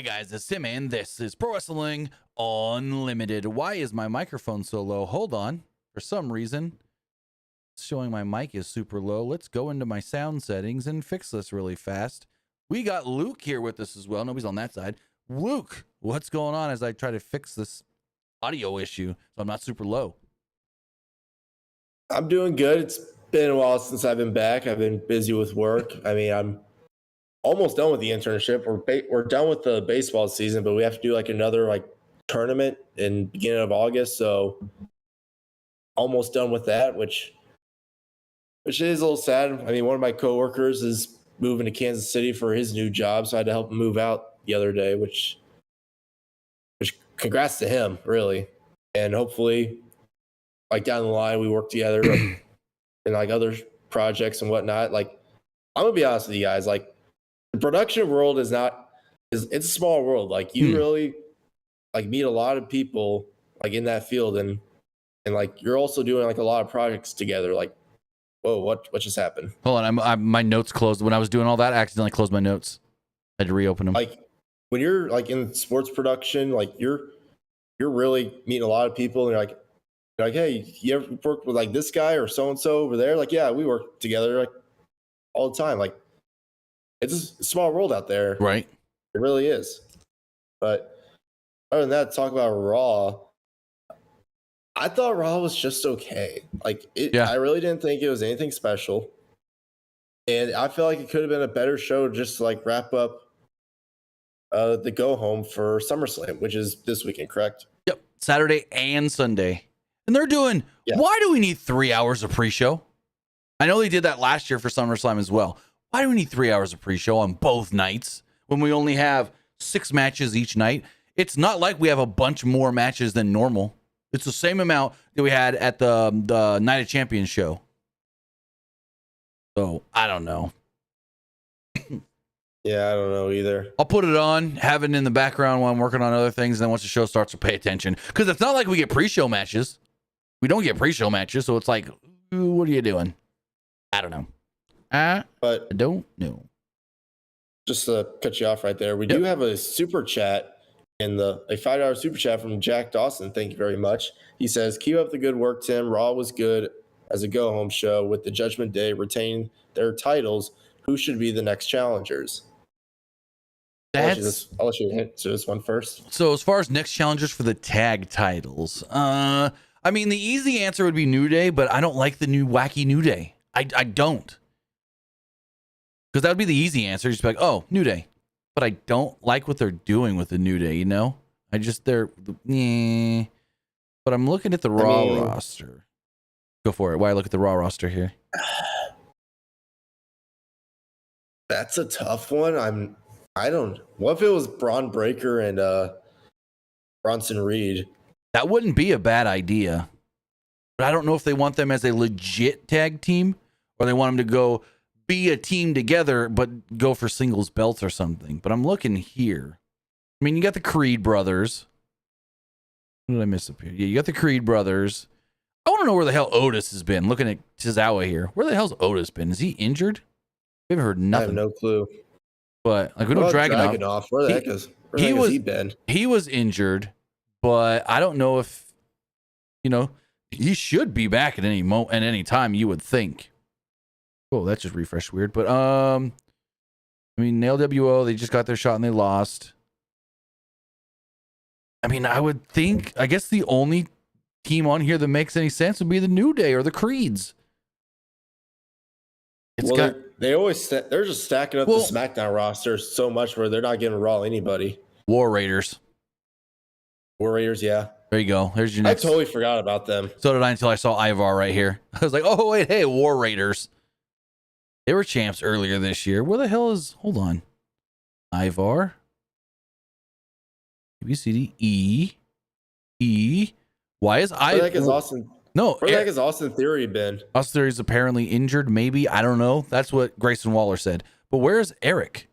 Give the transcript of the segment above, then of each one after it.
Hey guys, it's Tim and this is Pro Wrestling Unlimited. Why is my microphone so low? Hold on. For some reason, it's showing my mic is super low. Let's go into my sound settings and fix this really fast. We got Luke here with us as well. Nobody's on that side. Luke, what's going on as I try to fix this audio issue so I'm not super low? I'm doing good. It's been a while since I've been back. I've been busy with work. I mean, I'm almost done with the internship. We're done with the baseball season, but we have to do like another tournament in beginning of August. So almost done with that, which is a little sad. I mean, one of my coworkers is moving to Kansas City for his new job, so I had to help him move out the other day. Which congrats to him, really, and hopefully, down the line, we work together in other projects and whatnot. I'm gonna be honest with you guys, the production world it's a small world. You really meet a lot of people in that field, and you're also doing a lot of projects together. Whoa, what just happened? Hold on, my notes closed. When I was doing all that, I accidentally closed my notes. I had to reopen them. When you're in sports production, you're really meeting a lot of people, and you're like, hey, you ever worked with this guy or so and so over there? Yeah, we work together all the time. It's a small world out there. Right. It really is. But other than that, talk about Raw. I thought Raw was just okay. I really didn't think it was anything special. And I feel like it could have been a better show just to wrap up the go home for SummerSlam, which is this weekend, correct? Yep. Saturday and Sunday. And they're doing, why do we need 3 hours of pre-show? I know they did that last year for SummerSlam as well. Why do we need 3 hours of pre-show on both nights when we only have 6 matches each night? It's not like we have a bunch more matches than normal. It's the same amount that we had at the Night of Champions show. So, I don't know. Yeah, I don't know either. I'll put it on, have it in the background while I'm working on other things, and then once the show starts, we'll pay attention. Because it's not like we get pre-show matches. We don't get pre-show matches, so it's what are you doing? I don't know. I don't know. Just to cut you off right there, we do have a super chat and a $5 super chat from Jack Dawson. Thank you very much. He says, keep up the good work, Tim. Raw was good as a go-home show with the Judgment Day retaining their titles. Who should be the next challengers? I'll let you answer this one first. So as far as next challengers for the tag titles, I mean, the easy answer would be New Day, but I don't like the new wacky New Day. I don't. Because that would be the easy answer. Just be like, oh, New Day. But I don't like what they're doing with the New Day, you know? But I'm looking at the Raw roster. Go for it. Why look at the Raw roster here? That's a tough one. What if it was Braun Breaker and Bronson Reed? That wouldn't be a bad idea. But I don't know if they want them as a legit tag team or they want them to go be a team together but go for singles belts or something. But I'm looking here. I mean, you got the Creed brothers. What did I miss up here? Yeah, you got the Creed brothers. I want to know where the hell Otis has been. Looking at Tozawa here. Where the hell's Otis been? Is he injured? We haven't heard nothing. I have no clue. But we know Dragunov. Where the heck has he been? He was injured, but I don't know if he should be back at any time, you would think. Oh, that just refreshed weird. But I mean, LWO, they just got their shot and they lost. I mean, I guess the only team on here that makes any sense would be the New Day or the Creeds. They're just stacking up the SmackDown roster so much where they're not giving Raw anybody. War Raiders, yeah. There you go. There's your next. I totally forgot about them. So did I until I saw Ivar right here. I was like, oh, wait, hey, War Raiders. They were champs earlier this year. Where the hell is... Hold on. Ivar. ABCD. E. Why is Where the heck is Austin? No. Where the heck has Austin Theory been? Austin Theory's apparently injured, maybe. I don't know. That's what Grayson Waller said. But where's Eric?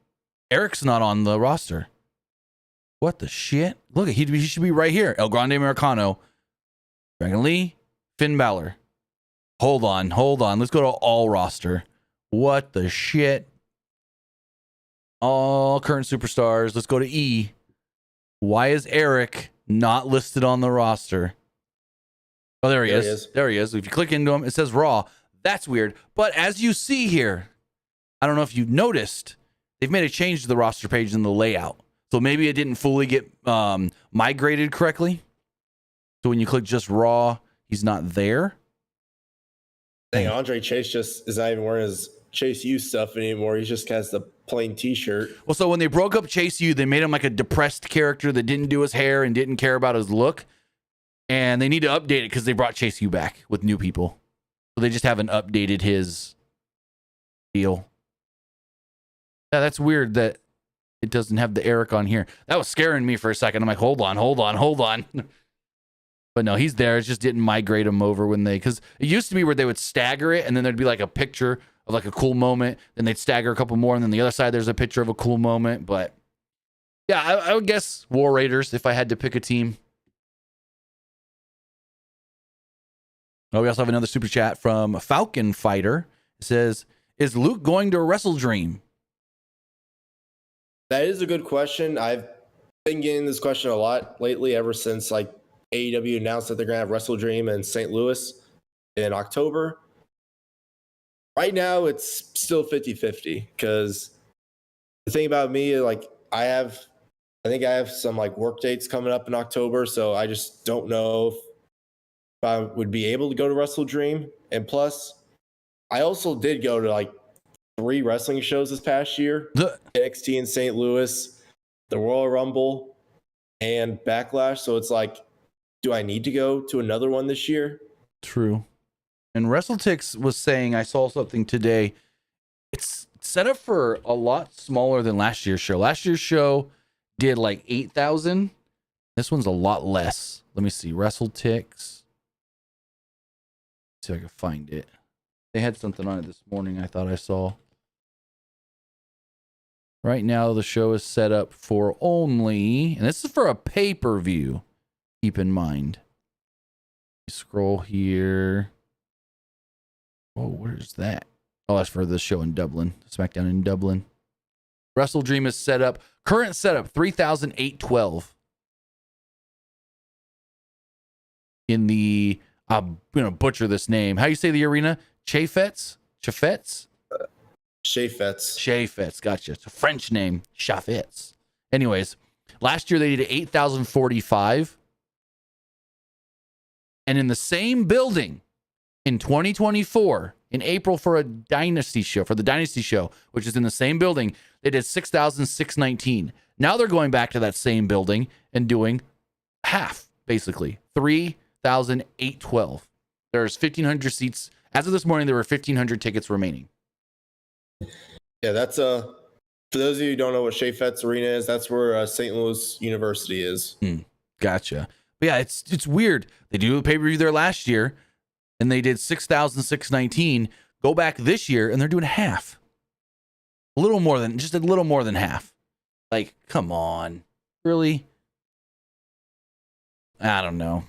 Eric's not on the roster. What the shit? Look, he should be right here. El Grande Americano. Dragon Lee. Finn Balor. Hold on. Let's go to all roster. What the shit? All current superstars. Let's go to E. Why is Eric not listed on the roster? Oh, there he is. There he is. If you click into him, it says Raw. That's weird. But as you see here, I don't know if you've noticed, they've made a change to the roster page in the layout. So maybe it didn't fully get migrated correctly. So when you click just Raw, he's not there. Dang, Andre Chase just is not even wearing his Chase U stuff anymore. He just has the plain T-shirt. Well, so when they broke up Chase U, they made him like a depressed character that didn't do his hair and didn't care about his look. And they need to update it because they brought Chase U back with new people. So they just haven't updated his deal. Yeah, that's weird that it doesn't have the Eric on here. That was scaring me for a second. I'm like, hold on. But no, he's there. It just didn't migrate him over when they, because it used to be where they would stagger it and then there'd be like a picture of like a cool moment. Then they'd stagger a couple more. And then the other side, there's a picture of a cool moment. But yeah, I would guess War Raiders if I had to pick a team. Oh, we also have another super chat from Falcon Fighter. It says, is Luke going to WrestleDream? That is a good question. I've been getting this question a lot lately, ever since like AEW announced that they're going to have WrestleDream in St. Louis in October. Right now, it's still 50-50 because the thing about me, like I think I have some like work dates coming up in October, so I just don't know if I would be able to go to WrestleDream. And plus, I also did go to like 3 wrestling shows this past year. NXT in St. Louis, the Royal Rumble, and Backlash. So it's like, do I need to go to another one this year? True. And WrestleTix was saying, I saw something today. It's set up for a lot smaller than last year's show. Last year's show did like 8,000. This one's a lot less. Let me see. WrestleTix. See if I can find it. They had something on it this morning I thought I saw. Right now, the show is set up for only, and this is for a pay-per-view. Keep in mind. Scroll here. Oh, where's that? Oh, that's for the show in Dublin. SmackDown in Dublin. WrestleDream is set up. Current setup, 3,812. In the, I'm going to butcher this name. How do you say the arena? Chaffetz? Chaffetz? Chaffetz. Gotcha. It's a French name. Chaffetz. Anyways, last year they did 8,045. And in the same building in 2024, in April for the Dynasty show, which is in the same building, they did 6,619. Now they're going back to that same building and doing half, basically, 3,812. There's 1,500 seats. As of this morning, there were 1,500 tickets remaining. Yeah, that's for those of you who don't know what Chaffetz Arena is, that's where St. Louis University is. Gotcha. But yeah, it's weird. They do a pay-per-view there last year, and they did 6,619. Go back this year, and they're doing half. A little more than half. Like, come on. Really? I don't know.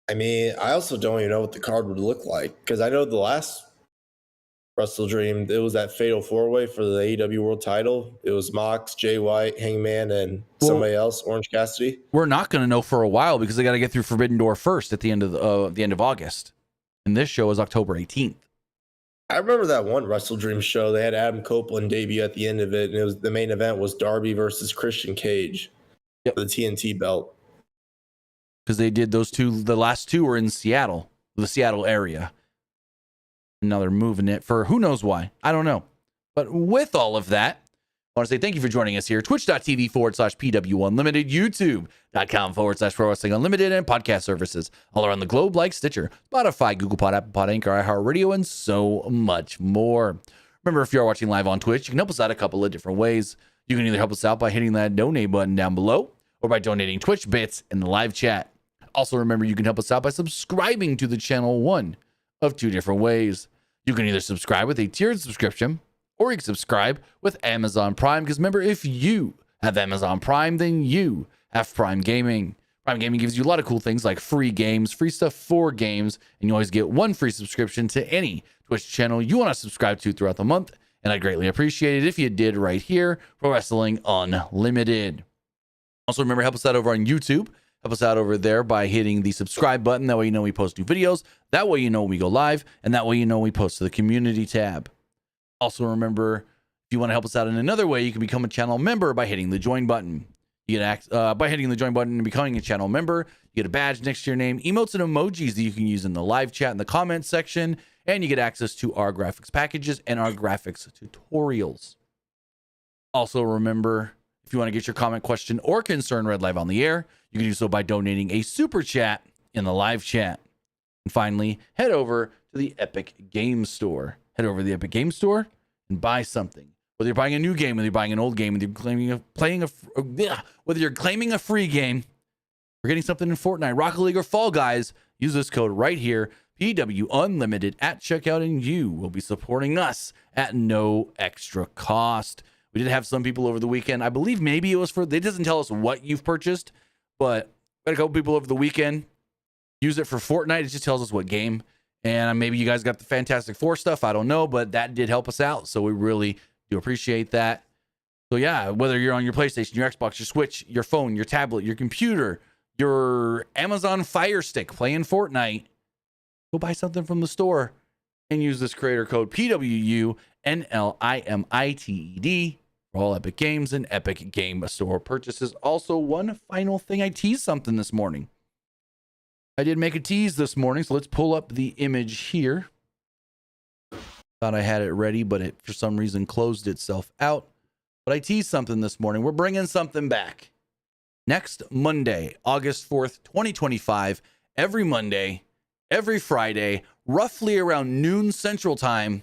I mean, I also don't even know what the card would look like, because I know the last WrestleDream, it was that fatal 4-way for the AEW World Title. It was Mox, Jay White, Hangman, and somebody else, Orange Cassidy. We're not going to know for a while because they got to get through Forbidden Door first at the end of August, and this show is October 18th. I remember that one WrestleDream show. They had Adam Copeland debut at the end of it, and it was the main event was Darby versus Christian Cage for the TNT belt. Because they did those two. The last two were in Seattle, the Seattle area. Now they're moving it for who knows why. I don't know. But with all of that, I want to say thank you for joining us here. Twitch.tv/PWU Unlimited, YouTube.com/Pro Wrestling Unlimited, and podcast services all around the globe like Stitcher, Spotify, Google Pod, Apple Pod, Anchor, iHeartRadio, and so much more. Remember, if you are watching live on Twitch, you can help us out a couple of different ways. You can either help us out by hitting that donate button down below or by donating Twitch bits in the live chat. Also, remember, you can help us out by subscribing to the channel one of 2 different ways. You can either subscribe with a tiered subscription, or you can subscribe with Amazon Prime. Because remember, if you have Amazon Prime, then you have Prime Gaming. Prime Gaming gives you a lot of cool things like free games, free stuff for games, and you always get 1 free subscription to any Twitch channel you want to subscribe to throughout the month. And I'd greatly appreciate it if you did right here for Wrestling Unlimited. Also, remember, help us out over on YouTube. Help us out over there by hitting the subscribe button. That way you know we post new videos. That way you know when we go live. And that way you know we post to the community tab. Also, remember, if you want to help us out in another way, you can become a channel member by hitting the join button. You get by hitting the join button and becoming a channel member, you get a badge next to your name, emotes and emojis that you can use in the live chat in the comments section, and you get access to our graphics packages and our graphics tutorials. Also, remember, if you want to get your comment, question, or concern read live on the air, you can do so by donating a super chat in the live chat. And finally, head over to the Epic Games Store. Head over to the Epic Games Store and buy something. Whether you're buying a new game, whether you're buying an old game, whether you're claiming a free game, or getting something in Fortnite, Rocket League, or Fall Guys, use this code right here, PW Unlimited at checkout, and you will be supporting us at no extra cost. We did have some people over the weekend. I believe maybe it was for, they doesn't tell us what you've purchased, but we had a couple people over the weekend use it for Fortnite. It just tells us what game. And maybe you guys got the Fantastic Four stuff. I don't know, but that did help us out. So we really do appreciate that. So yeah, whether you're on your PlayStation, your Xbox, your Switch, your phone, your tablet, your computer, your Amazon Fire Stick playing Fortnite, go buy something from the store and use this creator code PWU NLIMITED for all Epic Games and Epic Game Store purchases. Also, one final thing, I teased something this morning. I did make a tease this morning, so let's pull up the image here. Thought I had it ready, but it for some reason closed itself out. But I teased something this morning. We're bringing something back. Next Monday, August 4th, 2025, every Monday, every Friday, roughly around noon Central Time,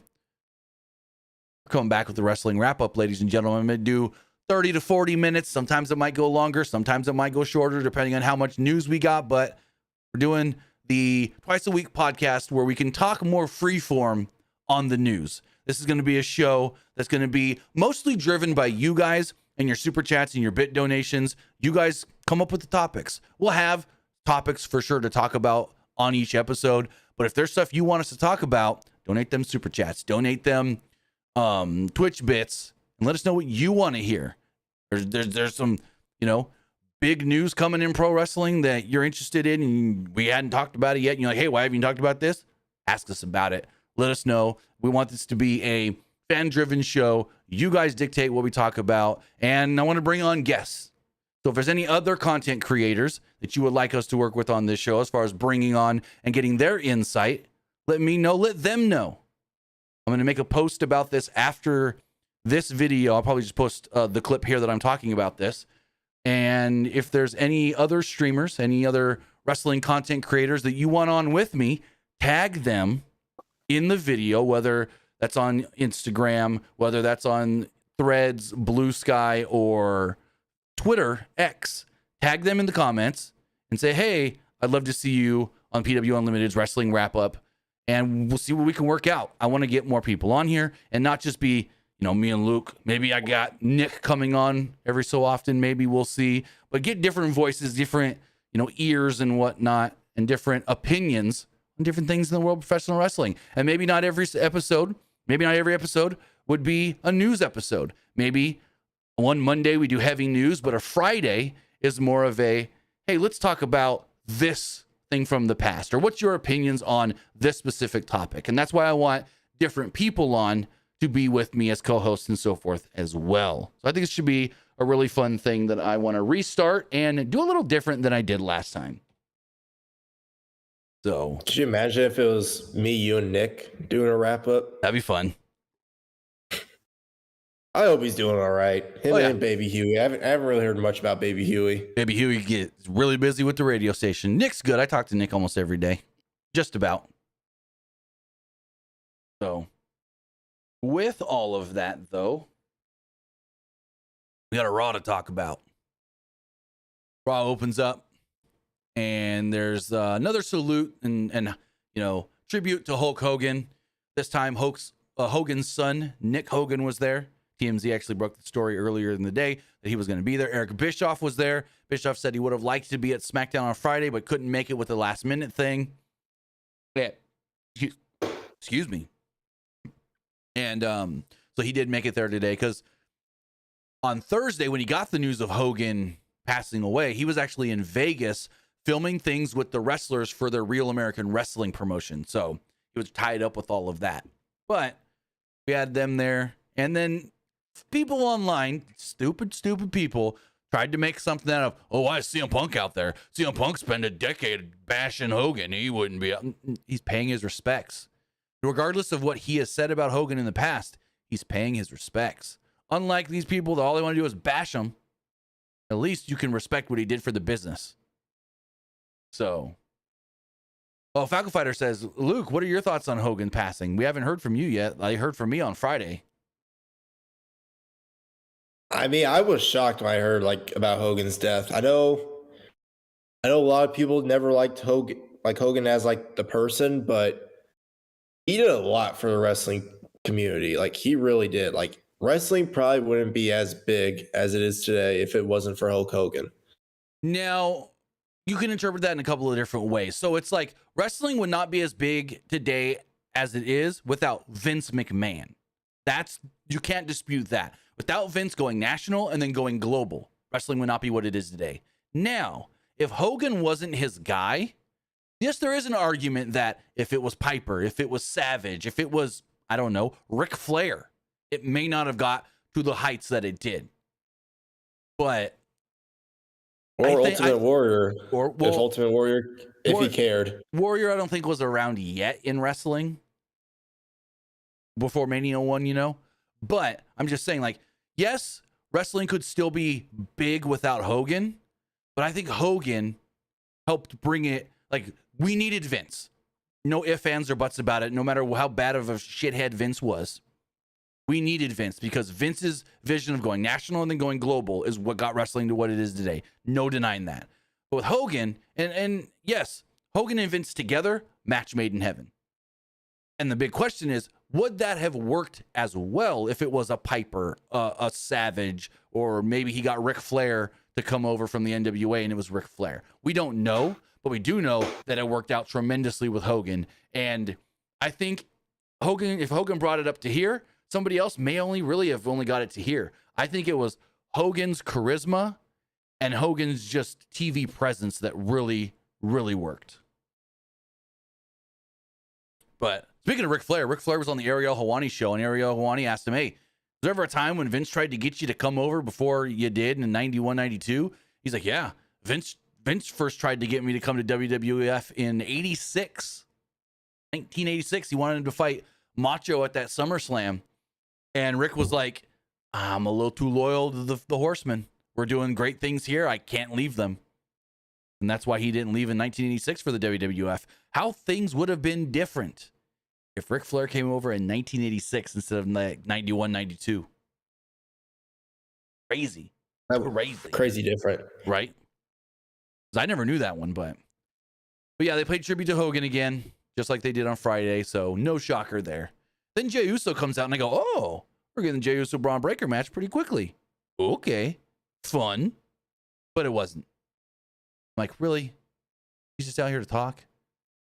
we're coming back with the wrestling wrap-up, ladies and gentlemen. I'm going to do 30 to 40 minutes. Sometimes it might go longer. Sometimes it might go shorter, depending on how much news we got. But we're doing the twice-a-week podcast where we can talk more freeform on the news. This is going to be a show that's going to be mostly driven by you guys and your super chats and your bit donations. You guys come up with the topics. We'll have topics for sure to talk about on each episode. But if there's stuff you want us to talk about, donate them super chats, donate them Twitch bits, and let us know what you want to hear. There's some, big news coming in pro wrestling that you're interested in and we hadn't talked about it yet. And you're like, hey, why haven't you talked about this? Ask us about it. Let us know. We want this to be a fan-driven show. You guys dictate what we talk about. And I want to bring on guests. So if there's any other content creators that you would like us to work with on this show, as far as bringing on and getting their insight, let me know. Let them know. I'm going to make a post about this after this video. I'll probably just post the clip here that I'm talking about this. And if there's any other streamers, any other wrestling content creators that you want on with me, tag them in the video, whether that's on Instagram, whether that's on Threads, Blue Sky, or Twitter, X. Tag them in the comments and say, hey, I'd love to see you on PW Unlimited's Wrestling Wrap-Up, and we'll see what we can work out. I want to get more people on here and not just be me and Luke. Maybe I got Nick coming on every so often. Maybe we'll see. But get different voices, different, ears and whatnot, and different opinions on different things in the world of professional wrestling. And maybe not every episode would be a news episode. Maybe one Monday we do heavy news, but a Friday is more of a, hey, let's talk about this thing from the past, or what's your opinions on this specific topic. And that's why I want different people on to be with me as co-hosts and so forth as well. So I think it should be a really fun thing that I want to restart and do a little different than I did last time. So could you imagine if it was me, you, and Nick doing a wrap-up? That'd be fun. I hope he's doing all right. Him and Baby Huey. I haven't really heard much about Baby Huey. Baby Huey gets really busy with the radio station. Nick's good. I talk to Nick almost every day. Just about. So with all of that, though, we got a Raw to talk about. Raw opens up, and there's another salute and tribute to Hulk Hogan. This time, Hogan's son, Nick Hogan, was there. TMZ actually broke the story earlier in the day that he was going to be there. Eric Bischoff was there. Bischoff said he would have liked to be at SmackDown on Friday, but couldn't make it with the last-minute thing. Yeah. Excuse me. And so he did make it there today, because on Thursday, when he got the news of Hogan passing away, he was actually in Vegas filming things with the wrestlers for their Real American Wrestling promotion. So he was tied up with all of that. But we had them there. And then people online, stupid people, tried to make something out of, oh, why is CM Punk out there? CM Punk spent a decade bashing Hogan. He wouldn't be out. He's paying his respects. Regardless of what he has said about Hogan in the past, he's paying his respects. Unlike these people that all they want to do is bash him, at least you can respect what he did for the business. So, Falcon Fighter says, Luke, what are your thoughts on Hogan passing? We haven't heard from you yet. I heard from me on Friday. I mean, I was shocked when I heard about Hogan's death. I know a lot of people never liked Hogan as the person, but he did a lot for the wrestling community. He really did. Wrestling probably wouldn't be as big as it is today if it wasn't for Hulk Hogan. Now, you can interpret that in a couple of different ways. So it's wrestling would not be as big today as it is without Vince McMahon. You can't dispute that. Without Vince going national and then going global, wrestling would not be what it is today. Now, if Hogan wasn't his guy, yes, there is an argument that if it was Piper, if it was Savage, if it was, I don't know, Ric Flair, it may not have got to the heights that it did. But Ultimate Warrior. If Ultimate Warrior, if he cared. Warrior, I don't think was around yet in wrestling before Mania 1, But I'm just saying, yes, wrestling could still be big without Hogan, but I think Hogan helped bring it. We needed Vince. No ifs, ands, or buts about it. No matter how bad of a shithead Vince was, we needed Vince because Vince's vision of going national and then going global is what got wrestling to what it is today. No denying that. But with Hogan, and yes, Hogan and Vince together, match made in heaven. And the big question is, would that have worked as well if it was a Piper, a Savage, or maybe he got Ric Flair to come over from the NWA and it was Ric Flair? We don't know, but we do know that it worked out tremendously with Hogan. And I think if Hogan brought it up to here, somebody else may have only got it to here. I think it was Hogan's charisma and Hogan's just TV presence that really, really worked. But speaking of Ric Flair was on the Ariel Helwani show, and Ariel Helwani asked him, hey, was there ever a time when Vince tried to get you to come over before you did in 91, 92? He's like, yeah, Vince first tried to get me to come to WWF in 1986. He wanted him to fight Macho at that SummerSlam. And Rick was like, I'm a little too loyal to the Horsemen. We're doing great things here. I can't leave them. And that's why he didn't leave in 1986 for the WWF. How things would have been different if Ric Flair came over in 1986 instead of 91, 92. Crazy. Crazy different. Right? Because I never knew that one, but yeah, they played tribute to Hogan again, just like they did on Friday, so no shocker there. Then Jey Uso comes out, and I go, oh, we're getting the Jey Uso Braun Breaker match pretty quickly. Okay. Fun. But it wasn't. I'm like, really? He's just out here to talk?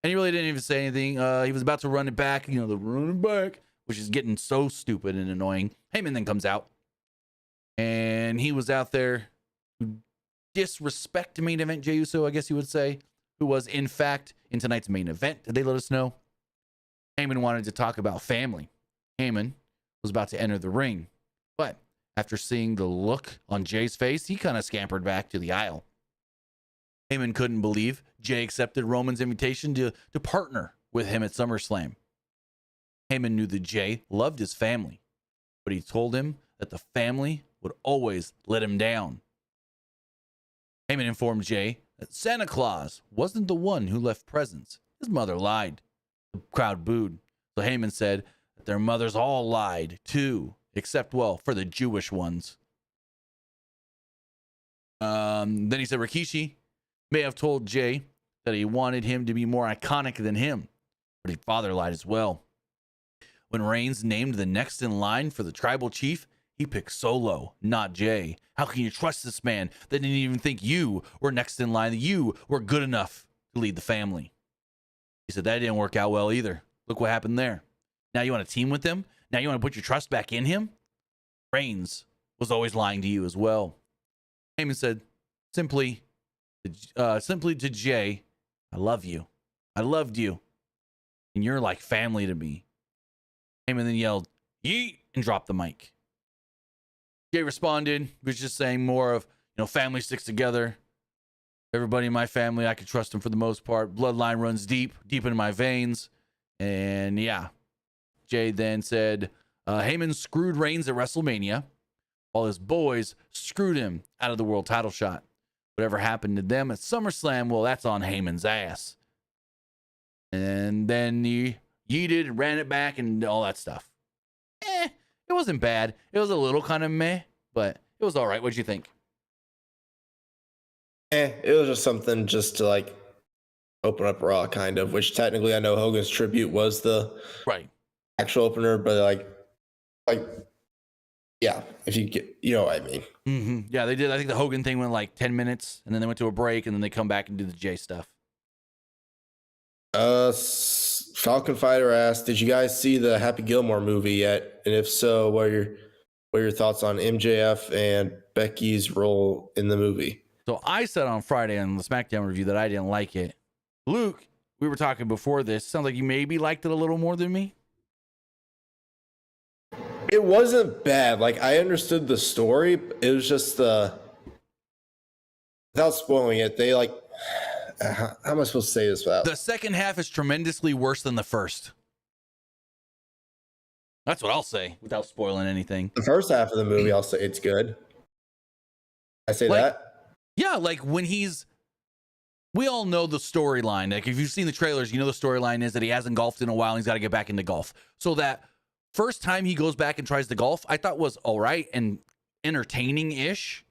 And he really didn't even say anything. He was about to run it back, the running back, which is getting so stupid and annoying. Heyman then comes out. And he was out there to disrespect the main event Jey Uso, I guess you would say, who was, in fact, in tonight's main event. Did they let us know? Heyman wanted to talk about family. Heyman was about to enter the ring. But after seeing the look on Jay's face, he kind of scampered back to the aisle. Heyman couldn't believe Jay accepted Roman's invitation to partner with him at SummerSlam. Heyman knew that Jay loved his family, but he told him that the family would always let him down. Heyman informed Jay that Santa Claus wasn't the one who left presents. His mother lied. The crowd booed. So Heyman said that their mothers all lied too, except, well, for the Jewish ones. Then he said Rikishi may have told Jay that he wanted him to be more iconic than him, but his father lied as well. When Reigns named the next in line for the tribal chief, he picked Solo, not Jay. How can you trust this man that didn't even think you were next in line, that you were good enough to lead the family? He said that didn't work out well either. Look what happened there. Now you want to team with him? Now you want to put your trust back in him? Reigns was always lying to you as well. Heyman said, simply to Jay, I love you. I loved you. And you're like family to me. Heyman then yelled, yeet, and dropped the mic. Jay responded, was just saying more of, family sticks together. Everybody in my family, I can trust them for the most part. Bloodline runs deep into my veins. And yeah, Jay then said, Heyman screwed Reigns at WrestleMania, while his boys screwed him out of the world title shot. Whatever happened to them at SummerSlam, well, that's on Heyman's ass. And then he yeeted and ran it back and all that stuff. It wasn't bad. It was a little kind of meh, but it was all right. What'd you think? It was just something just to like open up Raw, kind of, which technically I know Hogan's tribute was the actual opener, but like, yeah, if you get, what I mean. Mm-hmm. Yeah, they did. I think the Hogan thing went like 10 minutes, and then they went to a break, and then they come back and do the Jay stuff. Falcon Fighter asked, did you guys see the Happy Gilmore movie yet? And if so, what are your thoughts on MJF and Becky's role in the movie? So I said on Friday on the SmackDown review that I didn't like it. Luke, we were talking before this. Sounds like you maybe liked it a little more than me. It wasn't bad. Like, I understood the story. It was just without spoiling it, they like, how am I supposed to say this without? The second half is tremendously worse than the first. That's what I'll say without spoiling anything. The first half of the movie, I'll say it's good. I say that. Yeah, like when we all know the storyline. Like if you've seen the trailers, the storyline is that he hasn't golfed in a while and he's got to get back into golf. So that first time he goes back and tries to golf, I thought was all right and entertaining-ish.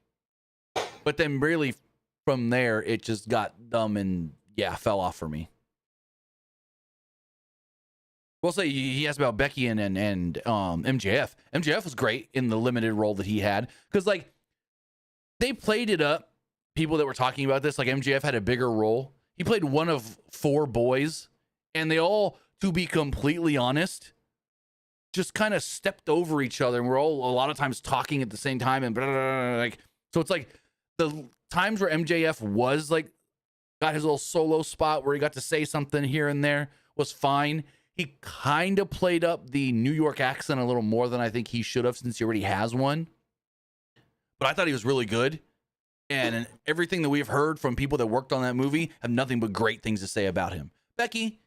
But then really from there, it just got dumb and, fell off for me. We'll say he asked about Becky and MJF. MJF was great in the limited role that he had. Because, like, they played it up. People that were talking about this, like MJF had a bigger role. He played one of 4 boys. And they all, to be completely honest, just kind of stepped over each other. And we're all a lot of times talking at the same time. And so it's like the times where MJF was like, got his little solo spot where he got to say something here and there was fine. He kind of played up the New York accent a little more than I think he should have since he already has one. But I thought he was really good. And everything that we've heard from people that worked on that movie have nothing but great things to say about him. Becky,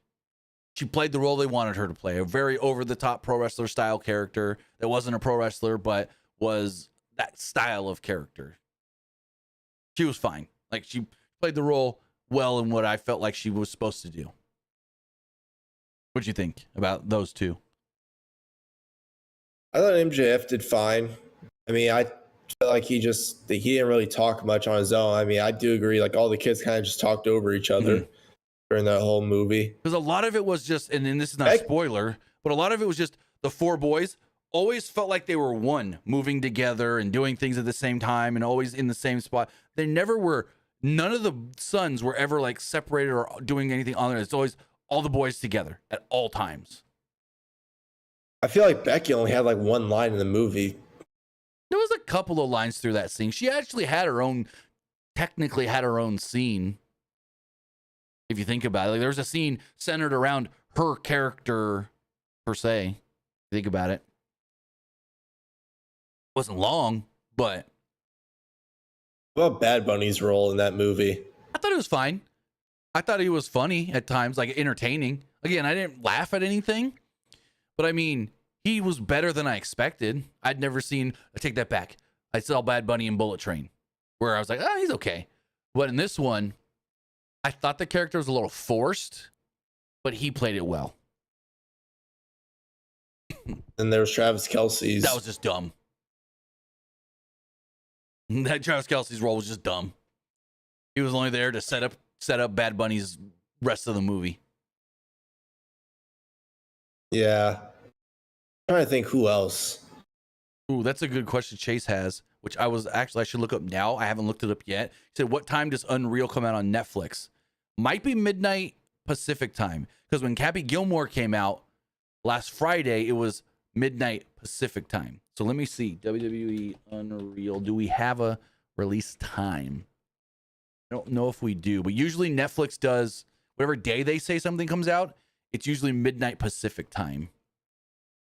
she played the role they wanted her to play. A very over-the-top pro wrestler style character that wasn't a pro wrestler, but was that style of character. She was fine. Like, she played the role well in what I felt like she was supposed to do. What'd you think about those two? I thought MJF did fine. I mean, I felt like he didn't really talk much on his own. I mean, I do agree. Like, all the kids kind of just talked over each other during that whole movie. Because a lot of it was just, and then this is not a spoiler, but a lot of it was just the 4 boys always felt like they were one, moving together and doing things at the same time and always in the same spot. They never were, none of the sons were ever like separated or doing anything on there. It's always all the boys together at all times. I feel like Becky only had like one line in the movie. There was a couple of lines through that scene. She actually technically had her own scene. If you think about it, like there was a scene centered around her character per se. Think about it. It wasn't long, but. What about Bad Bunny's role in that movie? I thought it was fine. I thought he was funny at times, like entertaining. Again, I didn't laugh at anything, but I mean, he was better than I expected. I'd never seen, I take that back. I saw Bad Bunny in Bullet Train, where I was like, oh, he's okay. But in this one, I thought the character was a little forced, but he played it well. And there was Travis Kelce's. That was just dumb. That Travis Kelce's role was just dumb. He was only there to set up Bad Bunny's rest of the movie. Yeah. I'm trying to think who else. Ooh, that's a good question Chase has, which I should look up now. I haven't looked it up yet. He said, what time does Unreal come out on Netflix? Might be midnight Pacific time. Because when Happy Gilmore came out last Friday, it was midnight Pacific time. So let me see. WWE Unreal. Do we have a release time? I don't know if we do, but usually Netflix does whatever day they say something comes out. It's usually midnight Pacific time.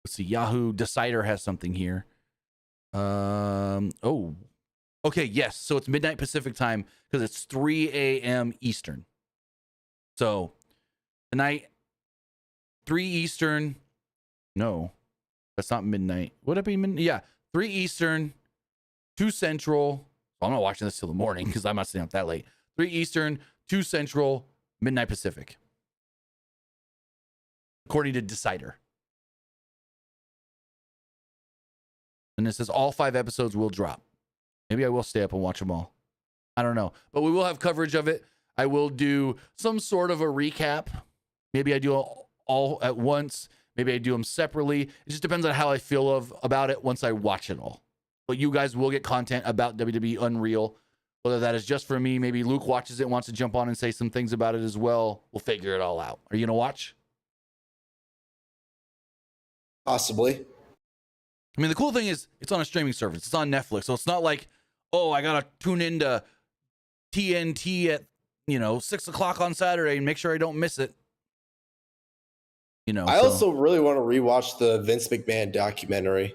Let's see. Yahoo Decider has something here. Oh, okay. Yes. So it's midnight Pacific time because it's 3 a.m. Eastern. So tonight, 3 Eastern. No, that's not midnight. Would it be midnight? Yeah. 3 Eastern, 2 Central. Well, I'm not watching this till the morning because I'm not staying up that late. 3 Eastern, 2 Central, midnight Pacific. According to Decider. And it says all 5 episodes will drop. Maybe I will stay up and watch them all. I don't know. But we will have coverage of it. I will do some sort of a recap. Maybe I do all at once. Maybe I do them separately. It just depends on how I feel about it once I watch it all. But you guys will get content about WWE Unreal. Whether that is just for me, maybe Luke watches it and wants to jump on and say some things about it as well. We'll figure it all out. Are you going to watch? Possibly. I mean, the cool thing is it's on a streaming service. It's on Netflix. So it's not like, oh, I got to tune into TNT at, 6 o'clock on Saturday and make sure I don't miss it. I also really want to rewatch the Vince McMahon documentary.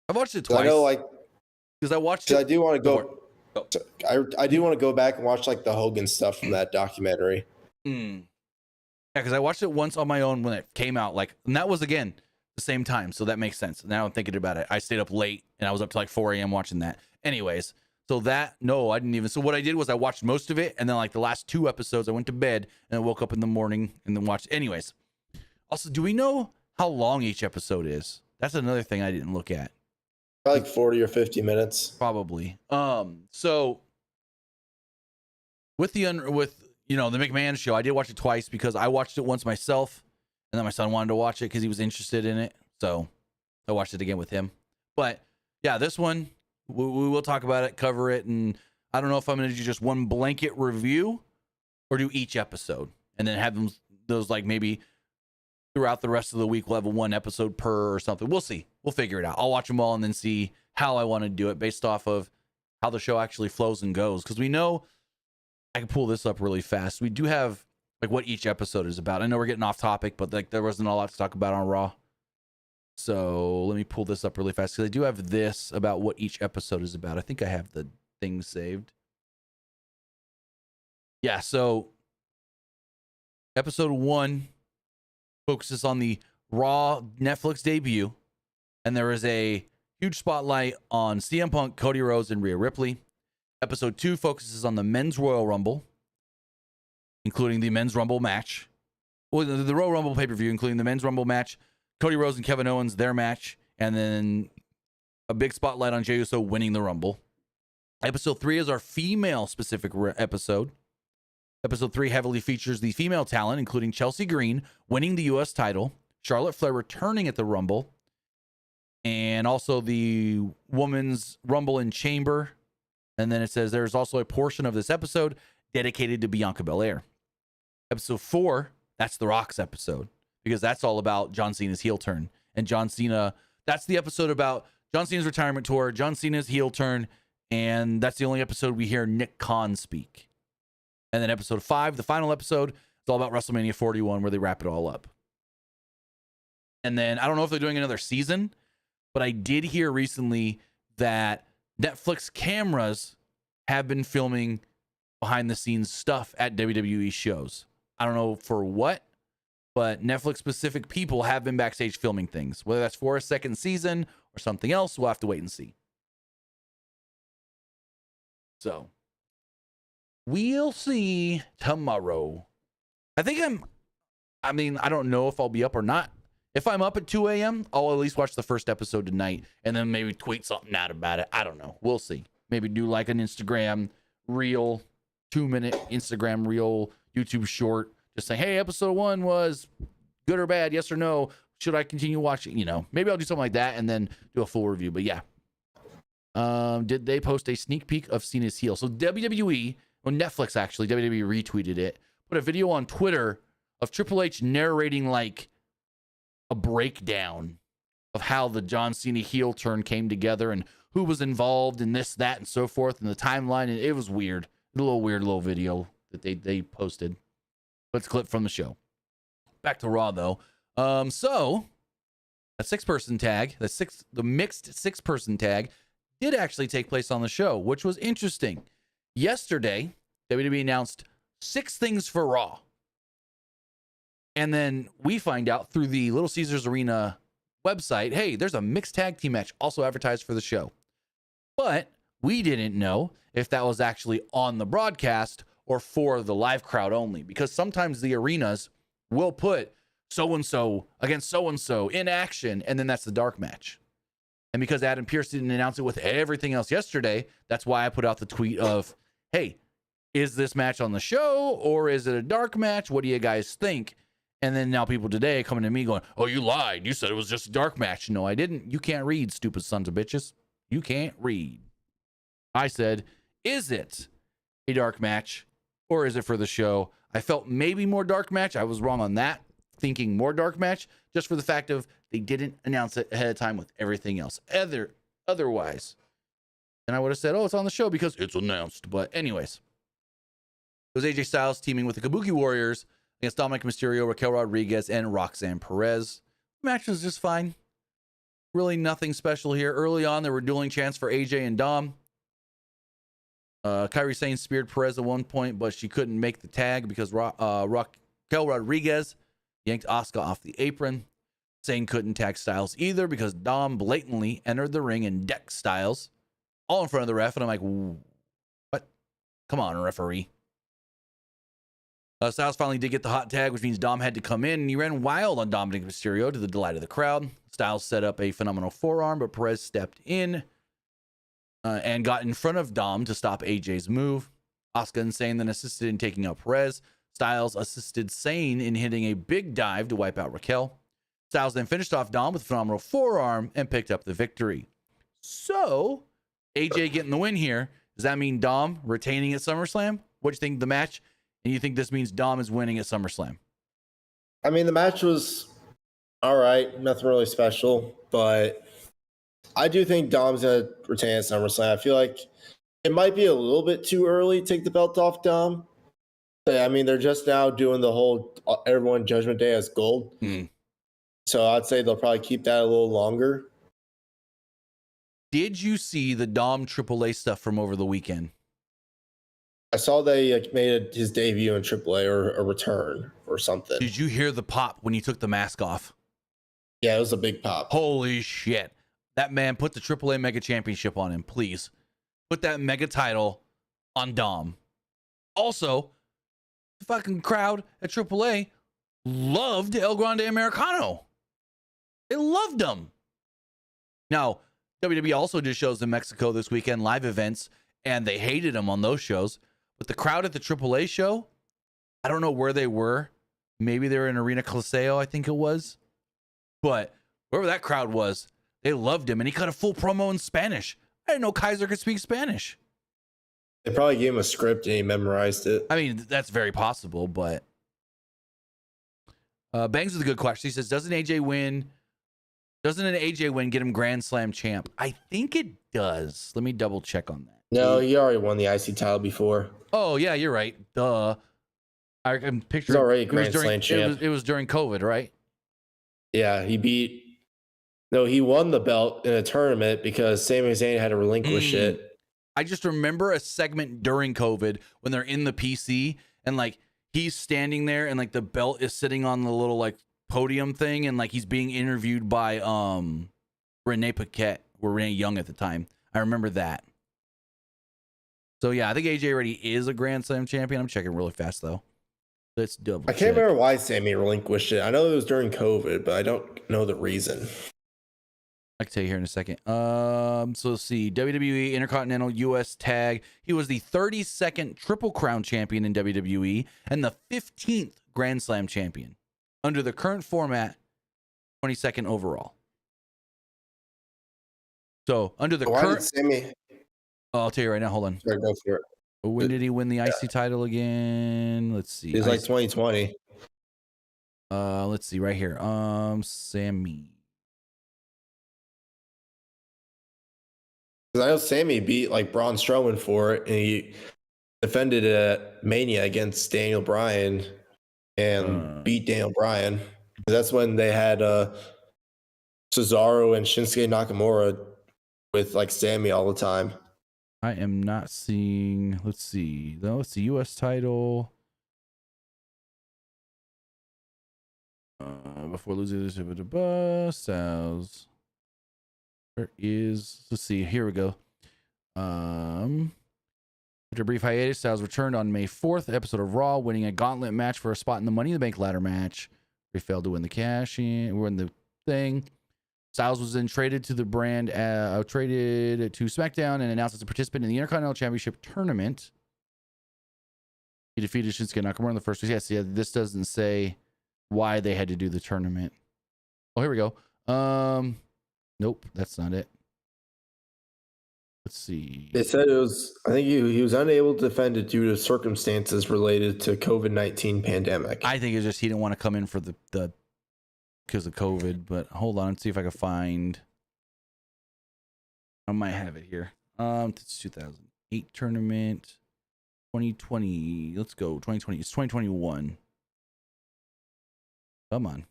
I've watched it twice. I know, because I watched it. I do want to go. I do want to go back and watch the Hogan stuff from that documentary. Yeah, because I watched it once on my own when it came out. And that was again the same time, so that makes sense. Now I'm thinking about it. I stayed up late and I was up to 4 a.m. watching that. Anyways, so I didn't even. So what I did was I watched most of it, and then the last 2 episodes, I went to bed and I woke up in the morning and then watched. Anyways, also, do we know how long each episode is? That's another thing I didn't look at. Probably 40 or 50 minutes. Probably. So with the McMahon show, I did watch it twice because I watched it once myself, and then my son wanted to watch it because he was interested in it. So I watched it again with him. But yeah, this one we will talk about it, cover it, and I don't know if I'm going to do just one blanket review or do each episode and then have those maybe throughout the rest of the week we'll have 1 episode per or something. We'll see. We'll figure it out. I'll watch them all and then see how I want to do it based off of how the show actually flows and goes. Because we know, I can pull this up really fast. We do have what each episode is about. I know we're getting off topic, but there wasn't a lot to talk about on Raw. So let me pull this up really fast because I do have this about what each episode is about. I think I have the thing saved. Yeah, so episode 1 focuses on the Raw Netflix debut, and there is a huge spotlight on CM Punk, Cody Rhodes, and Rhea Ripley. Episode 2 focuses on the Men's Royal Rumble, including the Men's Rumble match. Well, the Royal Rumble pay-per-view, including the Men's Rumble match, Cody Rhodes and Kevin Owens, their match, and then a big spotlight on Jey Uso winning the Rumble. Episode 3 is our female-specific episode. Episode 3 heavily features the female talent, including Chelsea Green winning the U.S. title, Charlotte Flair returning at the Rumble, and also the Women's Rumble in Chamber. And then it says there's also a portion of this episode dedicated to Bianca Belair. Episode 4, that's The Rock's episode, because that's all about John Cena's heel turn. And John Cena, that's the episode about John Cena's retirement tour, John Cena's heel turn, and that's the only episode we hear Nick Khan speak. And then episode 5, the final episode, is all about WrestleMania 41, where they wrap it all up. And then I don't know if they're doing another season, but I did hear recently that Netflix cameras have been filming behind the scenes stuff at WWE shows. I don't know for what, but Netflix specific people have been backstage filming things. Whether that's for a second season or something else, we'll have to wait and see. So we'll see tomorrow. I don't know if I'll be up or not. If I'm up at 2 a.m., I'll at least watch the first episode tonight and then maybe tweet something out about it. I don't know. We'll see. Maybe do an Instagram reel, 2-minute Instagram reel, YouTube short. Just say, hey, episode 1 was good or bad, yes or no. Should I continue watching? Maybe I'll do something like that and then do a full review. But yeah. Did they post a sneak peek of Cena's heel? So WWE, on Netflix actually, WWE retweeted it, put a video on Twitter of Triple H narrating a breakdown of how the John Cena heel turn came together and who was involved in this, that, and so forth, and the timeline. And it was weird. The little weird little video that they posted. Let's clip from the show. Back to Raw though. So a 6-person tag, the mixed 6-person tag did actually take place on the show, which was interesting. Yesterday, WWE announced 6 things for Raw. And then we find out through the Little Caesars Arena website, hey, there's a mixed tag team match also advertised for the show. But we didn't know if that was actually on the broadcast or for the live crowd only, because sometimes the arenas will put so-and-so against so-and-so in action, and then that's the dark match. And because Adam Pearce didn't announce it with everything else yesterday, that's why I put out the tweet of, hey, is this match on the show or is it a dark match? What do you guys think? And then now people today coming to me going, oh, you lied. You said it was just a dark match. No, I didn't. You can't read, stupid sons of bitches. You can't read. I said, is it a dark match or is it for the show? I felt maybe more dark match. I was wrong on that, thinking more dark match, just for the fact of they didn't announce it ahead of time with everything else. Otherwise, and I would have said, oh, it's on the show because it's announced. But anyways, it was AJ Styles teaming with the Kabuki Warriors against Dominic Mysterio, Raquel Rodriguez, and Roxanne Perez. The match was just fine. Really nothing special here. Early on, there were dueling chants for AJ and Dom. Kairi Sane speared Perez at one point, but she couldn't make the tag because Raquel Rodriguez yanked Asuka off the apron. Sane couldn't tag Styles either because Dom blatantly entered the ring and decked Styles all in front of the ref. And I'm like, what? Come on, referee. Styles finally did get the hot tag, which means Dom had to come in, and he ran wild on Dominic Mysterio to the delight of the crowd. Styles set up a phenomenal forearm, but Perez stepped in and got in front of Dom to stop AJ's move. Asuka and Sane then assisted in taking out Perez. Styles assisted Sane in hitting a big dive to wipe out Raquel. Styles then finished off Dom with a phenomenal forearm and picked up the victory. So, AJ getting the win here. Does that mean Dom retaining at SummerSlam? What do you think of the match? And you think this means Dom is winning at SummerSlam? I mean, the match was all right. Nothing really special. But I do think Dom's going to retain at SummerSlam. I feel like it might be a little bit too early to take the belt off Dom. But, I mean, they're just now doing the whole everyone Judgment Day as gold. So I'd say they'll probably keep that a little longer. Did you see the Dom AAA stuff from over the weekend? I saw they made his debut in AAA or a return or something. Did you hear the pop when he took the mask off? Yeah, it was a big pop. Holy shit. That man, put the AAA Mega Championship on him, please. Put that Mega title on Dom. Also, the fucking crowd at AAA loved El Grande Americano. They loved him. Now, WWE also did shows in Mexico this weekend, live events, and they hated him on those shows. But the crowd at the AAA show, I don't know where they were. Maybe they were in Arena Coliseo, I think it was. But wherever that crowd was, they loved him. And he cut a full promo in Spanish. I didn't know Kaiser could speak Spanish. They probably gave him a script and he memorized it. I mean, that's very possible, but... Bangs with a good question. He says, doesn't an AJ win get him Grand Slam champ? I think it does. Let me double check on that. No, he already won the IC title before. Oh, yeah, you're right. Duh. I can picture He's already Grand Slam champ. It was during COVID, right? Yeah, he won the belt in a tournament because Sami Zayn had to relinquish it. I just remember a segment during COVID when they're in the PC and like he's standing there and like the belt is sitting on the little like podium thing and like he's being interviewed by Renee Paquette or Renee Young at the time. I remember that. So yeah, I think AJ already is a Grand Slam champion. I'm checking really fast though. Let's double check. I can't remember why Sami relinquished it. I know it was during COVID, but I don't know the reason. I can tell you here in a second. So let's see. WWE Intercontinental US Tag. He was the 32nd Triple Crown champion in WWE and the 15th Grand Slam champion. Under the current format, 22nd overall. So under the current... Sami... Oh, I'll tell you right now. Hold on. Sorry, go for it. When did he win the IC title again? Let's see. It was like 2020. Let's see right here. Sami. Because I know Sami beat like Braun Strowman for it, and defended it at Mania against Daniel Bryan and beat Daniel Bryan. That's when they had Cesaro and Shinsuke Nakamura with like Sami all the time. I am not seeing. Let's see. No, it's the U.S. title. Before losing this, Styles. Where is? Let's see. Here we go. After a brief hiatus, Styles returned on May 4th, episode of Raw, winning a gauntlet match for a spot in the Money in the Bank ladder match. They failed to win the cash-in, win the thing. Styles was then traded to the brand, traded to SmackDown, and announced as a participant in the Intercontinental Championship tournament. He defeated Shinsuke Nakamura in the first week. Yes, yeah, this doesn't say why they had to do the tournament. Oh, here we go. Nope, that's not it. Let's see. They said it was, I think he was unable to defend it due to circumstances related to COVID-19 pandemic. I think it's just he didn't want to come in for the because of COVID, but hold on, let's see if I can find. I might have it here. It's 2008 tournament. 2020. Let's go. 2020. It's 2021. Come on.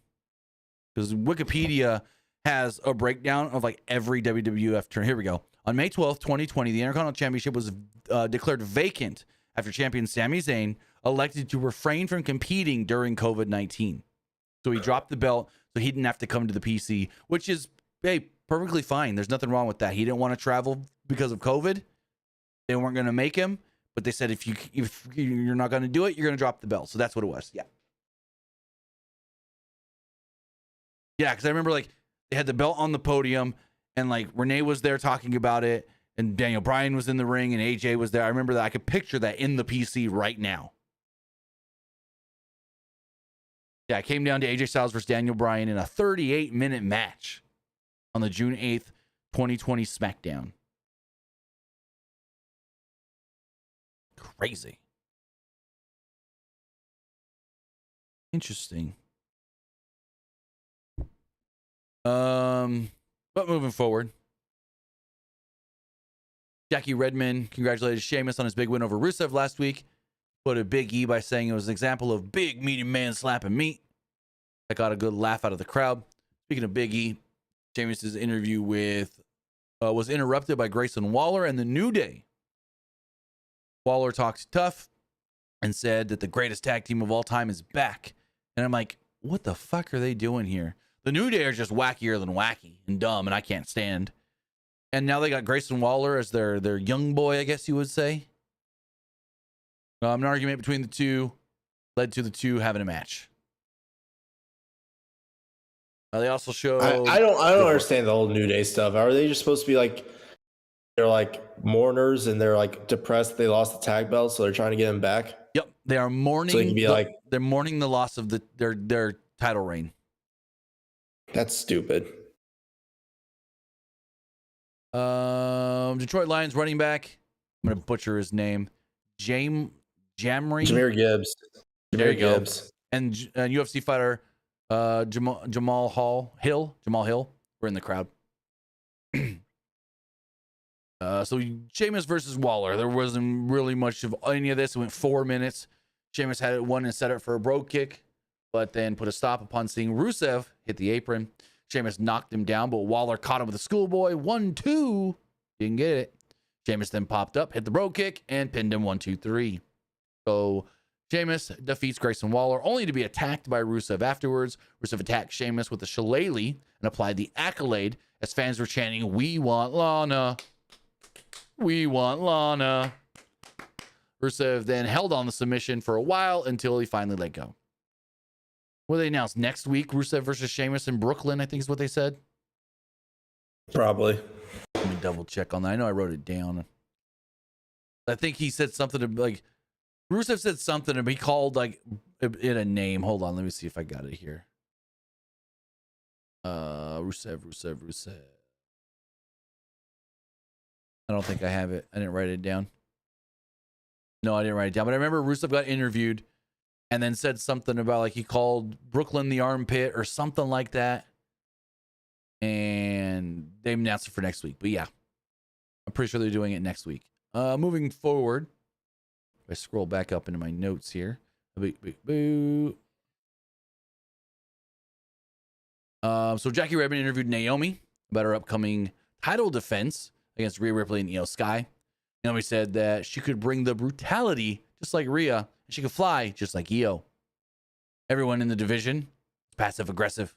Because Wikipedia has a breakdown of like every WWF tournament. Here we go. On May 12th, 2020, the Intercontinental Championship was declared vacant after champion Sami Zayn elected to refrain from competing during COVID-19. So he dropped the belt so he didn't have to come to the PC, which is, hey, perfectly fine. There's nothing wrong with that. He didn't want to travel because of COVID. They weren't going to make him, but they said if you're not going to do it, you're going to drop the belt. So that's what it was. Yeah. Yeah, because I remember like they had the belt on the podium and like Renee was there talking about it and Daniel Bryan was in the ring and AJ was there. I remember that. I could picture that in the PC right now. Yeah, it came down to AJ Styles versus Daniel Bryan in a 38-minute match on the June 8th, 2020 SmackDown. Crazy. Interesting. But moving forward, Jackie Redmond congratulated Sheamus on his big win over Rusev last week. Put a Big E by saying it was an example of big meaty man slapping meat. That got a good laugh out of the crowd. Speaking of Big E, Sheamus's interview with was interrupted by Grayson Waller and the New Day. Waller talked tough and said that the greatest tag team of all time is back. And I'm like, what the fuck are they doing here? The New Day are just wackier than wacky and dumb, and I can't stand. And now they got Grayson Waller as their young boy, I guess you would say. An argument between the two led to the two having a match. They also show. I don't understand the whole New Day stuff. Are they just supposed to be like they're like mourners and they're like depressed they lost the tag belt, so they're trying to get them back? Yep, they are mourning. So they can be they're mourning the loss of their title reign. That's stupid. Detroit Lions running back. I'm gonna butcher his name. Jameer Gibbs. There you go. And UFC fighter Jamal Hill. We're in the crowd. So Sheamus versus Waller. There wasn't really much of any of this. It went 4 minutes. Sheamus had it won and set up for a brogue kick, but then put a stop upon seeing Rusev hit the apron. Sheamus knocked him down, but Waller caught him with a schoolboy. 1-2. Didn't get it. Sheamus then popped up, hit the brogue kick, and pinned him 1-2-3. So Sheamus defeats Grayson Waller, only to be attacked by Rusev afterwards. Rusev attacked Sheamus with a shillelagh and applied the accolade as fans were chanting, "We want Lana. We want Lana." Rusev then held on the submission for a while until he finally let go. What they announced next week? Rusev versus Sheamus in Brooklyn, I think is what they said. Probably. Let me double check on that. I know I wrote it down. I think he said something to like Rusev said something and he called like it a name. Hold on, let me see if I got it here. Rusev. I don't think I have it. I didn't write it down. No, I didn't write it down. But I remember Rusev got interviewed and then said something about like he called Brooklyn the armpit or something like that. And they announced it for next week. But yeah, I'm pretty sure they're doing it next week. Moving forward, If I scroll back up into my notes here. Boo. So Jackie Redmond interviewed Naomi about her upcoming title defense against Rhea Ripley and Io Sky. Naomi said that she could bring the brutality just like Rhea, and she could fly just like Io. Everyone in the division is passive-aggressive.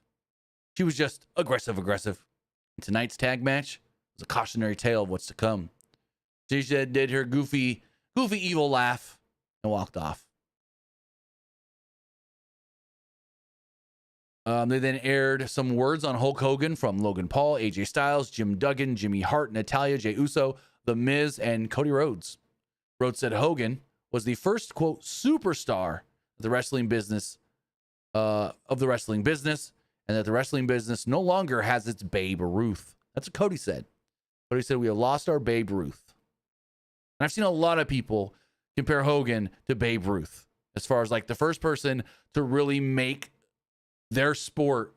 She was just aggressive. Tonight's tag match was a cautionary tale of what's to come. She said, did her goofy evil laugh and walked off. They then aired some words on Hulk Hogan from Logan Paul, AJ Styles, Jim Duggan, Jimmy Hart, Natalya, Jey Uso, The Miz, and Cody Rhodes. Rhodes said Hogan was the first, quote, superstar of the wrestling business, and that the wrestling business no longer has its Babe Ruth. That's what Cody said. Cody said, we have lost our Babe Ruth. And I've seen a lot of people compare Hogan to Babe Ruth as far as like the first person to really make their sport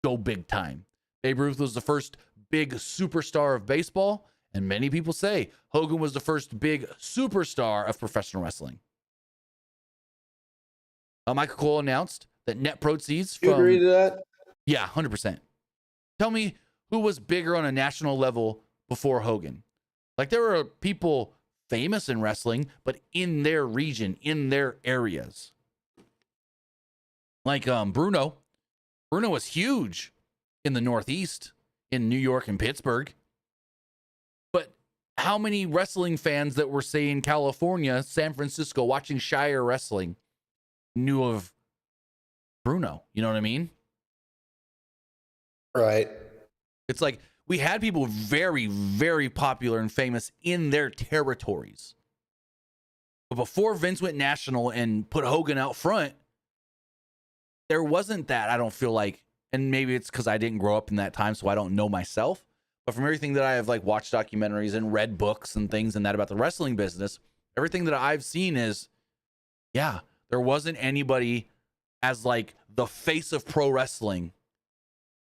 go big time. Babe Ruth was the first big superstar of baseball, and many people say Hogan was the first big superstar of professional wrestling. Michael Cole announced that net proceeds from... You agree to that? Yeah, 100%. Tell me who was bigger on a national level before Hogan. Like, there were people famous in wrestling, but in their region, in their areas. Like Bruno. Bruno was huge in the Northeast, in New York and Pittsburgh. But how many wrestling fans that were, say, in California, San Francisco, watching Shire Wrestling knew of Bruno? You know what I mean? Right. It's like we had people very, very popular and famous in their territories. But before Vince went national and put Hogan out front, there wasn't that, I don't feel like, and maybe it's because I didn't grow up in that time, so I don't know myself. But from everything that I have like watched documentaries and read books and things and that about the wrestling business, everything that I've seen is, yeah, there wasn't anybody as like the face of pro wrestling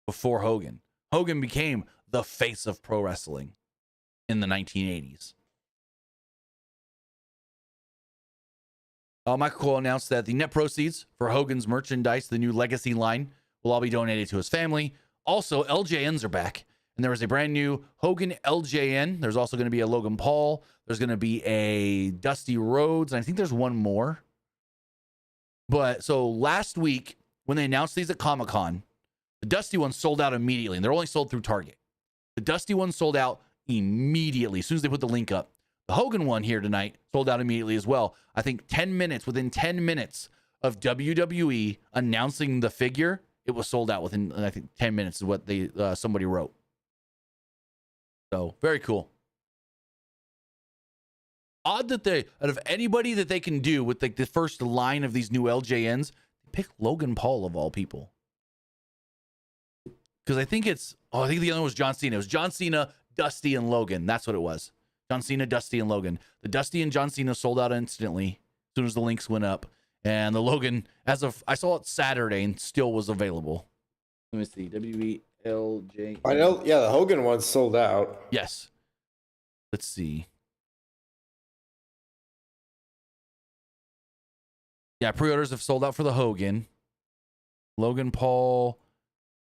before Hogan. Hogan became the face of pro wrestling in the 1980s. Michael Cole announced that the net proceeds for Hogan's merchandise, the new Legacy line, will all be donated to his family. Also, LJNs are back, and there was a brand new Hogan LJN. There's also going to be a Logan Paul. There's going to be a Dusty Rhodes, and I think there's one more. But so last week, when they announced these at Comic-Con, the Dusty ones sold out immediately, and they're only sold through Target. The Dusty ones sold out immediately as soon as they put the link up. The Hogan one here tonight sold out immediately as well. I think within 10 minutes of WWE announcing the figure, it was sold out within, I think, 10 minutes is what they somebody wrote. So, very cool. Odd that they, out of anybody that they can do with like the first line of these new LJNs, pick Logan Paul of all people. Because I think I think the other one was John Cena. It was John Cena, Dusty, and Logan. That's what it was. John Cena, Dusty, and Logan. The Dusty and John Cena sold out instantly as soon as the links went up. And the Logan, I saw it Saturday and still was available. Let me see. WELJ. I know, yeah, the Hogan one sold out. Yes. Let's see. Yeah, pre-orders have sold out for the Hogan. Logan Paul,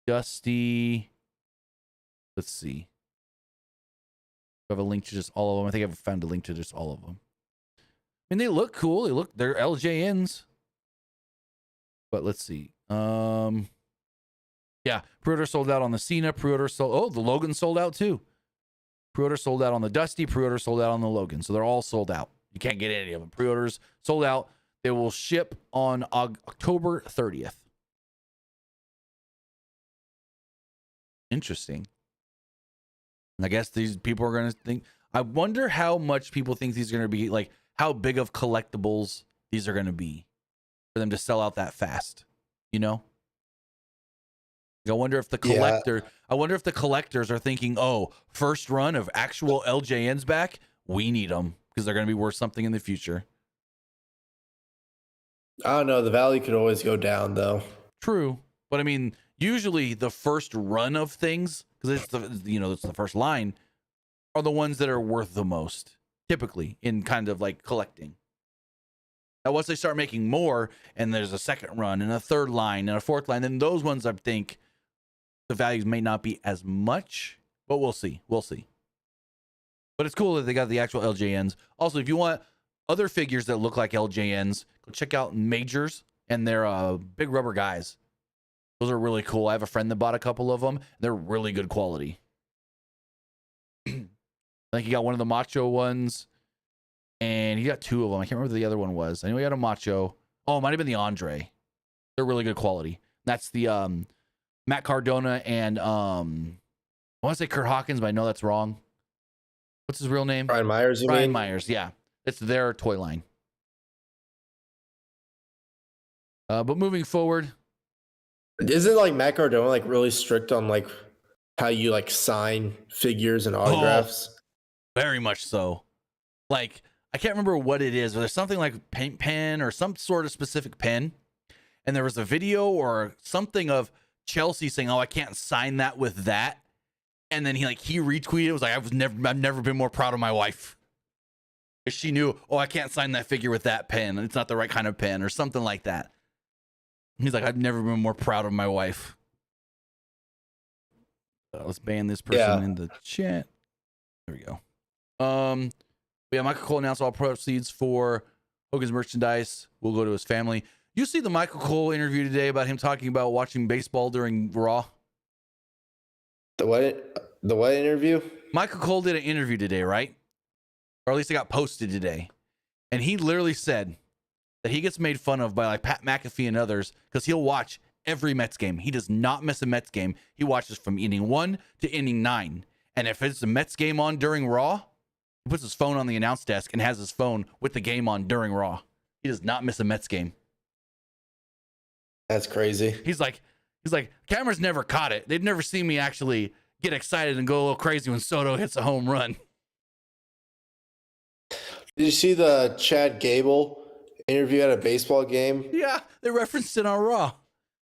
Dusty. Let's see. I have a link to just all of them. I think I've found a link to just all of them. I mean, they look cool. They're LJNs. But let's see. Yeah, pre-order sold out on the Cena. The Logan sold out too. Pre-order sold out on the Dusty. Pre-order sold out on the Logan. So they're all sold out. You can't get any of them. Pre-orders sold out. They will ship on October 30th. Interesting. I guess these people are going to think, I wonder how much people think these are going to be, like how big of collectibles these are going to be for them to sell out that fast, you know? I wonder if the collectors are thinking, oh, first run of actual LJNs back, we need them because they're going to be worth something in the future. I don't know. The value could always go down, though. True. But I mean, usually the first run of things, because it's the first line, are the ones that are worth the most, typically in kind of like collecting. Now, once they start making more, and there's a second run, and a third line, and a fourth line, then those ones I think the values may not be as much, but we'll see. We'll see. But it's cool that they got the actual LJNs. Also, if you want other figures that look like LJNs, go check out Majors and their big rubber guys. Those are really cool. I have a friend that bought a couple of them. They're really good quality. I think he got one of the Macho ones, and he got two of them. I can't remember what the other one was. I know he had a Macho. Oh, it might have been the Andre. They're really good quality. That's the Matt Cardona and I want to say Kurt Hawkins, but I know that's wrong. What's his real name? Brian Myers, you mean? Brian Myers, yeah. It's their toy line. But moving forward, isn't like Matt Cardona like really strict on like how you like sign figures and autographs? Oh, very much so. Like, I can't remember what it is, but there's something like paint pen or some sort of specific pen. And there was a video or something of Chelsea saying, "Oh, I can't sign that with that." And then he retweeted. It was like, I've never been more proud of my wife. She knew, oh, I can't sign that figure with that pen. It's not the right kind of pen or something like that. He's like, I've never been more proud of my wife. Let's ban this person in the chat. There we go. Yeah, Michael Cole announced all proceeds for Hogan's merchandise will go to his family. You see the Michael Cole interview today about him talking about watching baseball during Raw? The what interview? Michael Cole did an interview today, right? Or at least it got posted today. And he literally said that he gets made fun of by like Pat McAfee and others because he'll watch every Mets game. He does not miss a Mets game. He watches from inning 1 to inning 9. And if it's a Mets game on during Raw, he puts his phone on the announce desk and has his phone with the game on during Raw. He does not miss a Mets game. That's crazy. He's like, cameras never caught it. They've never seen me actually get excited and go a little crazy when Soto hits a home run. Did you see the Chad Gable interview at a baseball game? Yeah, they referenced it on Raw.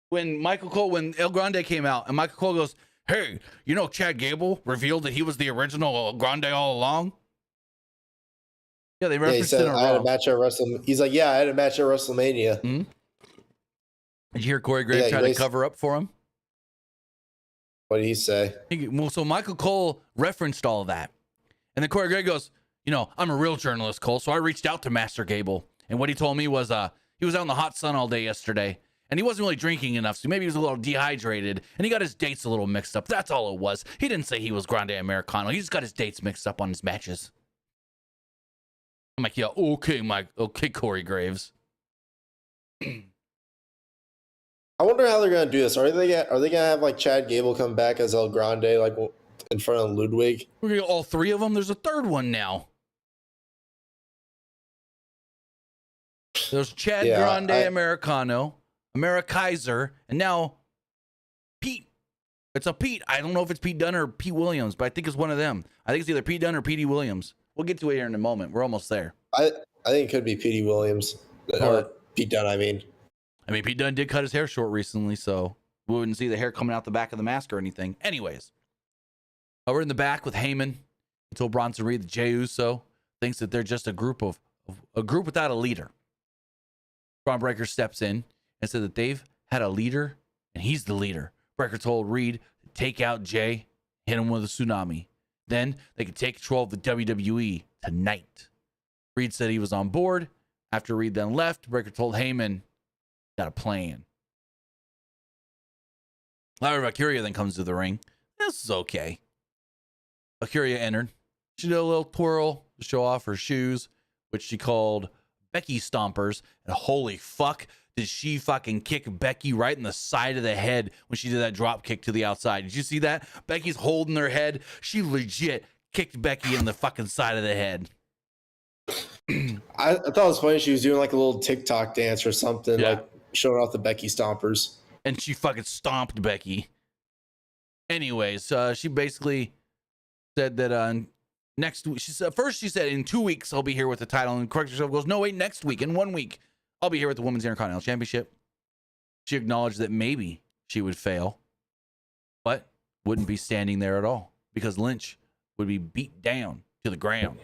When El Grande came out, and Michael Cole goes, "Hey, you know Chad Gable revealed that he was the original El Grande all along?" Yeah, they referenced it on Raw. I had a match at WrestleMania. He's like, yeah, I had a match at WrestleMania. Mm-hmm. Did you hear Corey Graves try to cover up for him? What did he say? So Michael Cole referenced all of that. And then Corey Graves goes, you know, I'm a real journalist, Cole, so I reached out to Master Gable. And what he told me was he was out in the hot sun all day yesterday. And he wasn't really drinking enough, so maybe he was a little dehydrated. And he got his dates a little mixed up. That's all it was. He didn't say he was Grande Americano. He just got his dates mixed up on his matches. I'm like, yeah, okay, Mike. Okay, Corey Graves. I wonder how they're gonna do this. Are they gonna have like Chad Gable come back as El Grande, like in front of Ludwig? We're gonna get all three of them. There's a third one now. There's Chad Grande Americano, Amerikaiser, and now Pete. It's a Pete. I don't know if it's Pete Dunne or Pete Williams, but I think it's one of them. I think it's either Pete Dunne or Petey Williams. We'll get to it here in a moment. We're almost there. I think it could be Petey Williams or Pete Dunne. I mean, Pete Dunne did cut his hair short recently, so we wouldn't see the hair coming out the back of the mask or anything. Anyways, we're in the back with Heyman. He told Bronson Reed that Jey Uso thinks that they're just a group without a leader. Braun Breaker steps in and said that they've had a leader, and he's the leader. Breaker told Reed to take out Jey, hit him with a tsunami. Then they could take control of the WWE tonight. Reed said he was on board. After Reed then left, Breaker told Heyman, got a plan. Valkyria then comes to the ring. This is okay. Valkyria entered. She did a little twirl to show off her shoes, which she called Becky Stompers. And holy fuck, did she fucking kick Becky right in the side of the head when she did that drop kick to the outside. Did you see that? Becky's holding her head. She legit kicked Becky in the fucking side of the head. I thought it was funny. She was doing like a little TikTok dance or something, like showing off the Becky Stompers. And she fucking stomped Becky. Anyways, she basically said that next week, she said in 2 weeks I'll be here with the title, and corrects herself, goes, no, wait, next week, in 1 week, I'll be here with the Women's Intercontinental Championship. She acknowledged that maybe she would fail, but wouldn't be standing there at all because Lynch would be beat down to the ground.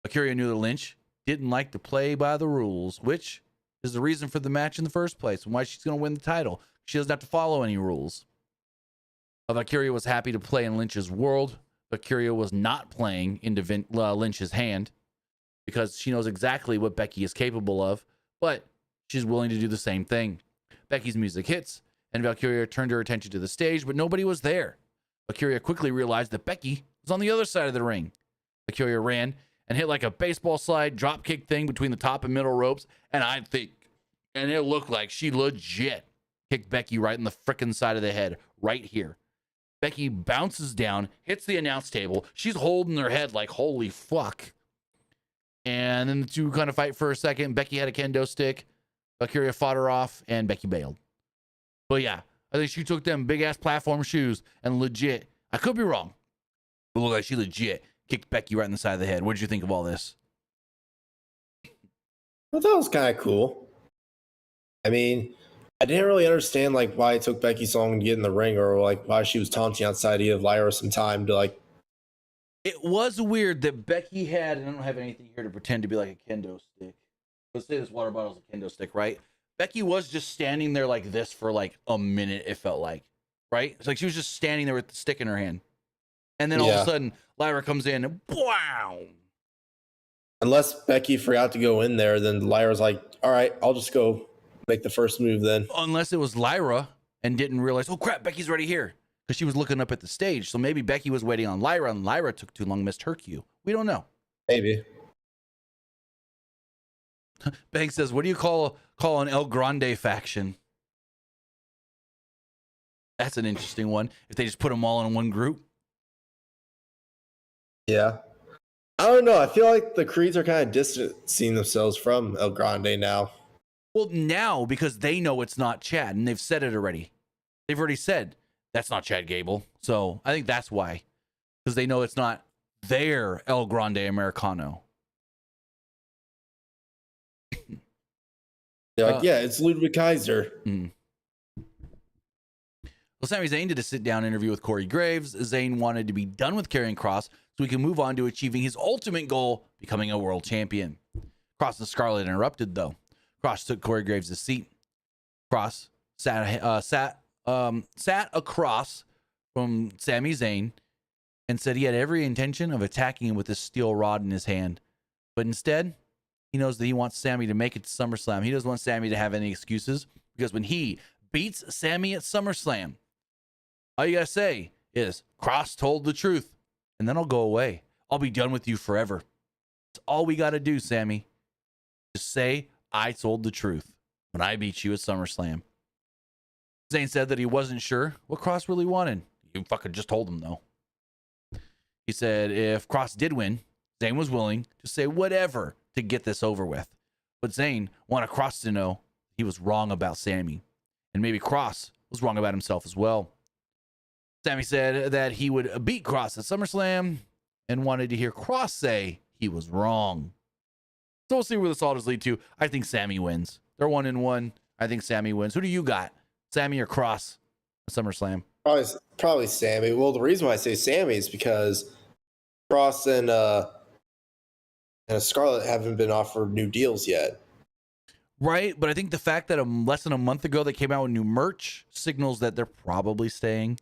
Karrion knew that Lynch didn't like to play by the rules, which is the reason for the match in the first place and why she's going to win the title. She doesn't have to follow any rules. Valkyria was happy to play in Lynch's world. Valkyria was not playing into Lynch's hand because she knows exactly what Becky is capable of, but she's willing to do the same thing. Becky's music hits, and Valkyria turned her attention to the stage, but nobody was there. Valkyria quickly realized that Becky was on the other side of the ring. Valkyria ran and hit like a baseball slide drop kick thing between the top and middle ropes, and it looked like she legit kicked Becky right in the frickin' side of the head, right here. Becky bounces down, hits the announce table. She's holding her head like, holy fuck. And then the two kind of fight for a second. Becky had a kendo stick. Valkyria fought her off, and Becky bailed. But yeah, I think she took them big-ass platform shoes and legit, I could be wrong, but look like she legit kicked Becky right in the side of the head. What did you think of all this? I thought it was kind of cool. I mean, I didn't really understand like why it took Becky so long to get in the ring, or like why she was taunting outside to give Lyra some time to like. It was weird that Becky had, and I don't have anything here to pretend to be like a kendo stick. Let's say this water bottle's a kendo stick, right? Becky was just standing there like this for like a minute, it felt like, right? It's like she was just standing there with the stick in her hand. And then all of a sudden, Lyra comes in and wow. Unless Becky forgot to go in there, then Lyra's like, all right, I'll just go make the first move then. Unless it was Lyra and didn't realize, oh crap, Becky's already here. Because she was looking up at the stage. So maybe Becky was waiting on Lyra and Lyra took too long, missed her cue. We don't know. Maybe. Banks says, what do you call an El Grande faction? That's an interesting one. If they just put them all in one group. Yeah. I don't know. I feel like the Creeds are kind of distancing themselves from El Grande now. Well, now, because they know it's not Chad, and they've said it already. They've already said, that's not Chad Gable. So I think that's why. Because they know it's not their El Grande Americano. They're like, yeah, it's Ludwig Kaiser. Well, Sami Zayn did a sit-down interview with Corey Graves. Zayn wanted to be done with Karrion Kross so he can move on to achieving his ultimate goal, becoming a world champion. Kross and Scarlett interrupted, though. Kross took Corey Graves' seat. Kross sat across from Sami Zayn and said he had every intention of attacking him with this steel rod in his hand. But instead, he knows that he wants Sami to make it to SummerSlam. He doesn't want Sami to have any excuses because when he beats Sami at SummerSlam, all you gotta say is, Kross told the truth, and then I'll go away. I'll be done with you forever. That's all we gotta do, Sami. Just say, I told the truth when I beat you at SummerSlam. Zayn said that he wasn't sure what Kross really wanted. You fucking just told him, though. He said if Kross did win, Zayn was willing to say whatever to get this over with. But Zayn wanted Kross to know he was wrong about Sami. And maybe Kross was wrong about himself as well. Sami said that he would beat Kross at SummerSlam and wanted to hear Kross say he was wrong. So we'll see where this all does lead to. I think Sami wins. They're 1-1. I think Sami wins. Who do you got? Sami or Kross at SummerSlam? Probably Sami. Well, the reason why I say Sami is because Kross and Scarlett haven't been offered new deals yet. Right, but I think the fact that less than a month ago they came out with new merch signals that they're probably staying.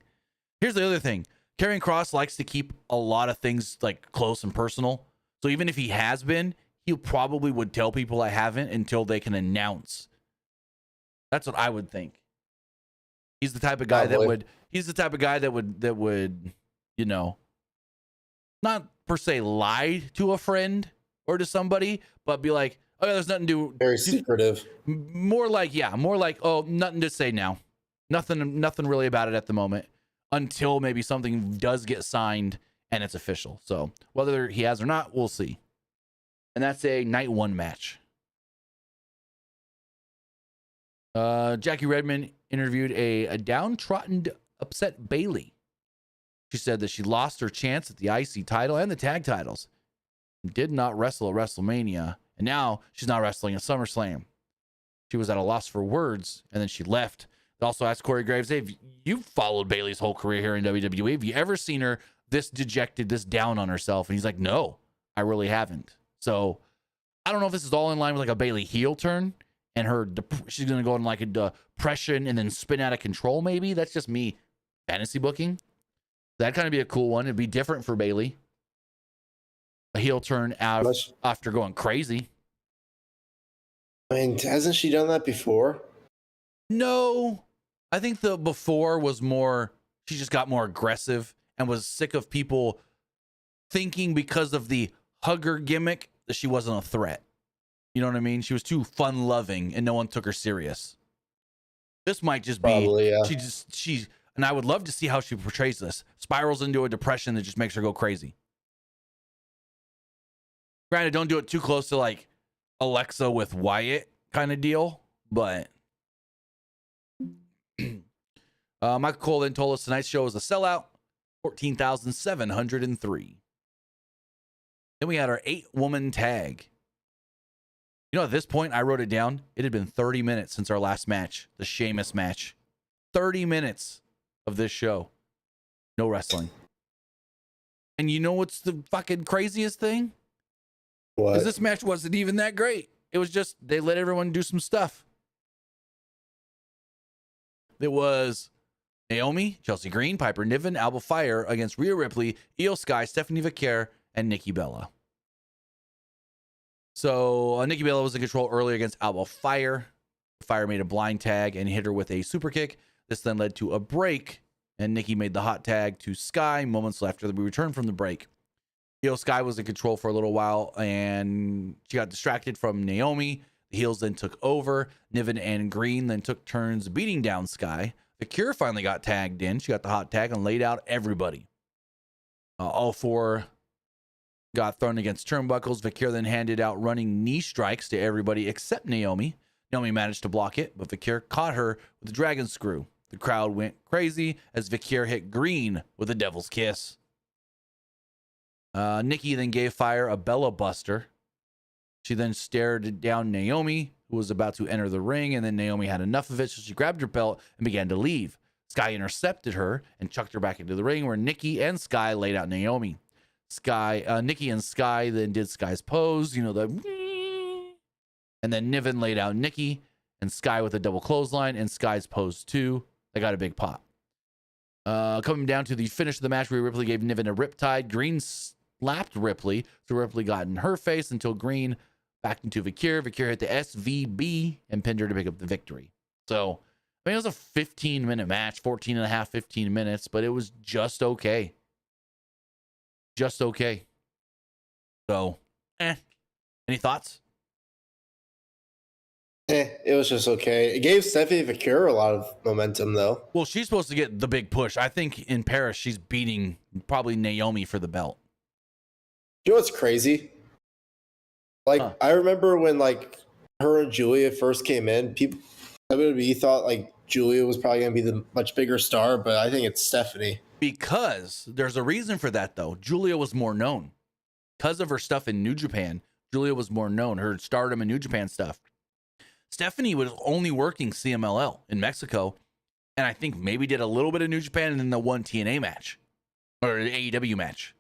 Here's the other thing. Karrion Kross likes to keep a lot of things like close and personal. So even if he has been, he probably would tell people I haven't until they can announce. That's what I would think. He's the type of guy that would, you know, not per se lie to a friend or to somebody, but be like, oh, yeah, there's nothing to do. Very secretive. More like, oh, nothing to say now. Nothing really about it at the moment until maybe something does get signed and it's official. So whether he has or not, we'll see. And that's a night one match. Jackie Redmond interviewed a downtrodden, upset Bayley. She said that she lost her chance at the IC title and the tag titles. Did not wrestle at WrestleMania. And now she's not wrestling at SummerSlam. She was at a loss for words, and then she left. They also asked Corey Graves, hey, you've followed Bayley's whole career here in WWE. Have you ever seen her this dejected, this down on herself? And he's like, no, I really haven't. So I don't know if this is all in line with like a Bayley heel turn and she's going to go in like a depression and then spin out of control. Maybe that's just me fantasy booking. That'd kind of be a cool one. It'd be different for Bayley. A heel turn after going crazy. I mean, hasn't she done that before? No, I think the before was more, she just got more aggressive and was sick of people thinking because of the hugger gimmick that she wasn't a threat. You know what I mean? She was too fun loving and no one took her serious. This might just be, probably, yeah. she's, and I would love to see how she portrays this. Spirals into a depression that just makes her go crazy. Granted, don't do it too close to like Alexa with Wyatt kind of deal, but Michael Cole then told us tonight's show was a sellout, 14,703. Then we had our 8-woman tag. You know, at this point, I wrote it down. It had been 30 minutes since our last match, the Sheamus match. 30 minutes of this show. No wrestling. And you know what's the fucking craziest thing? What? Because this match wasn't even that great. It was just, they let everyone do some stuff. It was Naomi, Chelsea Green, Piper Niven, Alba Fire against Rhea Ripley, Io Sky, Stephanie Vaquer, and Nikki Bella. So Nikki Bella was in control earlier against Alba Fire. Fire made a blind tag and hit her with a super kick. This then led to a break, and Nikki made the hot tag to Sky moments after we returned from the break. Io Sky was in control for a little while, and she got distracted from Naomi. The heels then took over. Niven and Green then took turns beating down Sky. Vaquer finally got tagged in. She got the hot tag and laid out everybody. All four got thrown against turnbuckles. Vaquer then handed out running knee strikes to everybody except Naomi. Naomi managed to block it, but Vaquer caught her with the dragon screw. The crowd went crazy as Vaquer hit Green with a devil's kiss. Nikki then gave Fire a Bella Buster. She then stared down Naomi, who was about to enter the ring, and then Naomi had enough of it, so she grabbed her belt and began to leave. Sky intercepted her and chucked her back into the ring, where Nikki and Sky laid out Naomi. Nikki and Sky then did Sky's pose, and then Niven laid out Nikki and Sky with a double clothesline, and Sky's pose too. They got a big pop. Coming down to the finish of the match, where Ripley gave Niven a riptide. Green slapped Ripley, so Ripley got in her face until Green backed into Vaquer. Vaquer hit the SVB and pinned her to pick up the victory. So, I mean, it was a 15-minute match, 14 and a half, 15 minutes, but it was just okay. Just okay. So, any thoughts? It was just okay. It gave Stephanie Vaquer a lot of momentum, though. Well, she's supposed to get the big push. I think in Paris, she's beating probably Naomi for the belt. You know what's crazy? I remember when her and Julia first came in, people WWE thought Julia was probably going to be the much bigger star, but I think it's Stephanie. Because there's a reason for that, though. Julia was more known. Because of her stuff in New Japan, Julia was more known. Her Stardom and New Japan stuff. Stephanie was only working CMLL in Mexico, and I think maybe did a little bit of New Japan and then the one TNA match or an AEW match.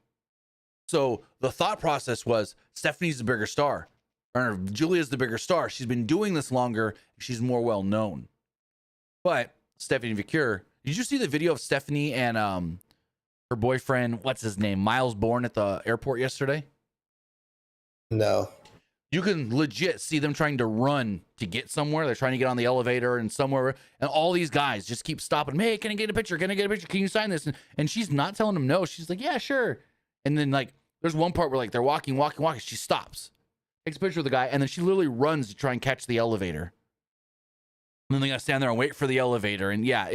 So the thought process was Stephanie's the bigger star, or Julia's the bigger star. She's been doing this longer. She's more well known. But Stephanie Vaquer, did you see the video of Stephanie and her boyfriend, what's his name, Miles Bourne at the airport yesterday? No. You can legit see them trying to run to get somewhere. They're trying to get on the elevator and somewhere. And all these guys just keep stopping. Hey, can I get a picture? Can I get a picture? Can you sign this? And she's not telling them no. She's like, yeah, sure. And then there's one part where they're walking. She stops, takes a picture of the guy, and then she literally runs to try and catch the elevator. And then they got to stand there and wait for the elevator. And yeah,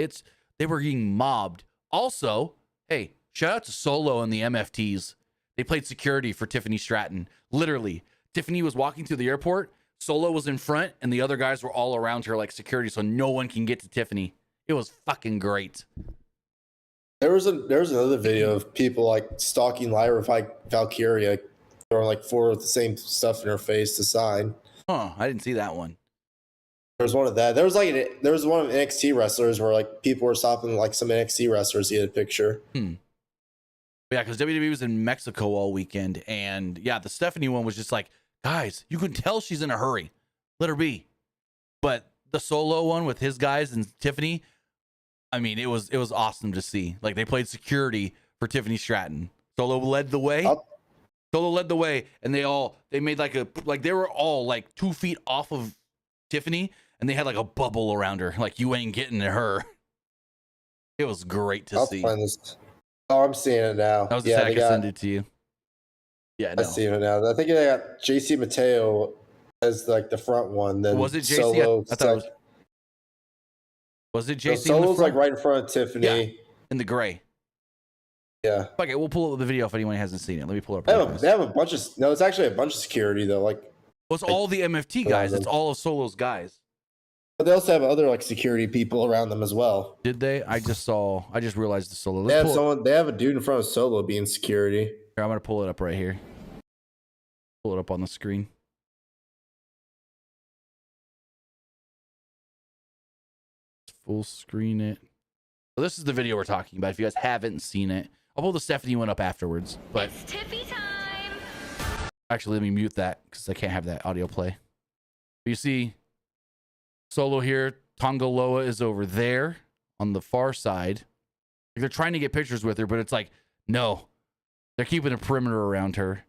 they were getting mobbed. Also, hey, shout out to Solo and the MFTs. They played security for Tiffany Stratton. Literally, Tiffany was walking through the airport. Solo was in front, and the other guys were all around her like security, so no one can get to Tiffany. It was fucking great. There was another video of people stalking Lyra Valkyria, throwing 4 of the same stuff in her face to sign. Huh? I didn't see that one. There was one of that. There was one of NXT wrestlers where people were stopping some NXT wrestlers to get a picture. Yeah, because WWE was in Mexico all weekend, and yeah, the Stephanie one was just guys, you can tell she's in a hurry. Let her be. But the solo one with his guys and Tiffany, I mean, it was awesome to see. Like, they played security for Tiffany Stratton. Solo led the way. And they made they were all like 2 feet off of Tiffany, and they had like a bubble around her. Like, you ain't getting to her. It was great to see. Find this. Oh, I'm seeing it now. That was the tag I sent it to you. Yeah, no. I see it now. I think they got JC Mateo as like the front one. Then was it JC? Solo, I thought it was it JC? So Solo's like right in front of Tiffany. Yeah, in the gray. Yeah. Okay, we'll pull up the video if anyone hasn't seen it. Let me pull it up. They have a bunch of. No, it's actually a bunch of security though. It's all the MFT guys. It's all of Solo's guys. But they also have other like security people around them as well. Did they? I just realized the Solo. They have a dude in front of Solo being security. Here, I'm gonna pull it up right here. Pull it up on the screen. Full screen it. So this is the video we're talking about. If you guys haven't seen it, I'll pull the Stephanie one up afterwards. But it's Tiffy time. Actually, let me mute that because I can't have that audio play. You see Solo here. Tonga Loa is over there on the far side. They're trying to get pictures with her, but it's like, no. They're keeping a perimeter around her.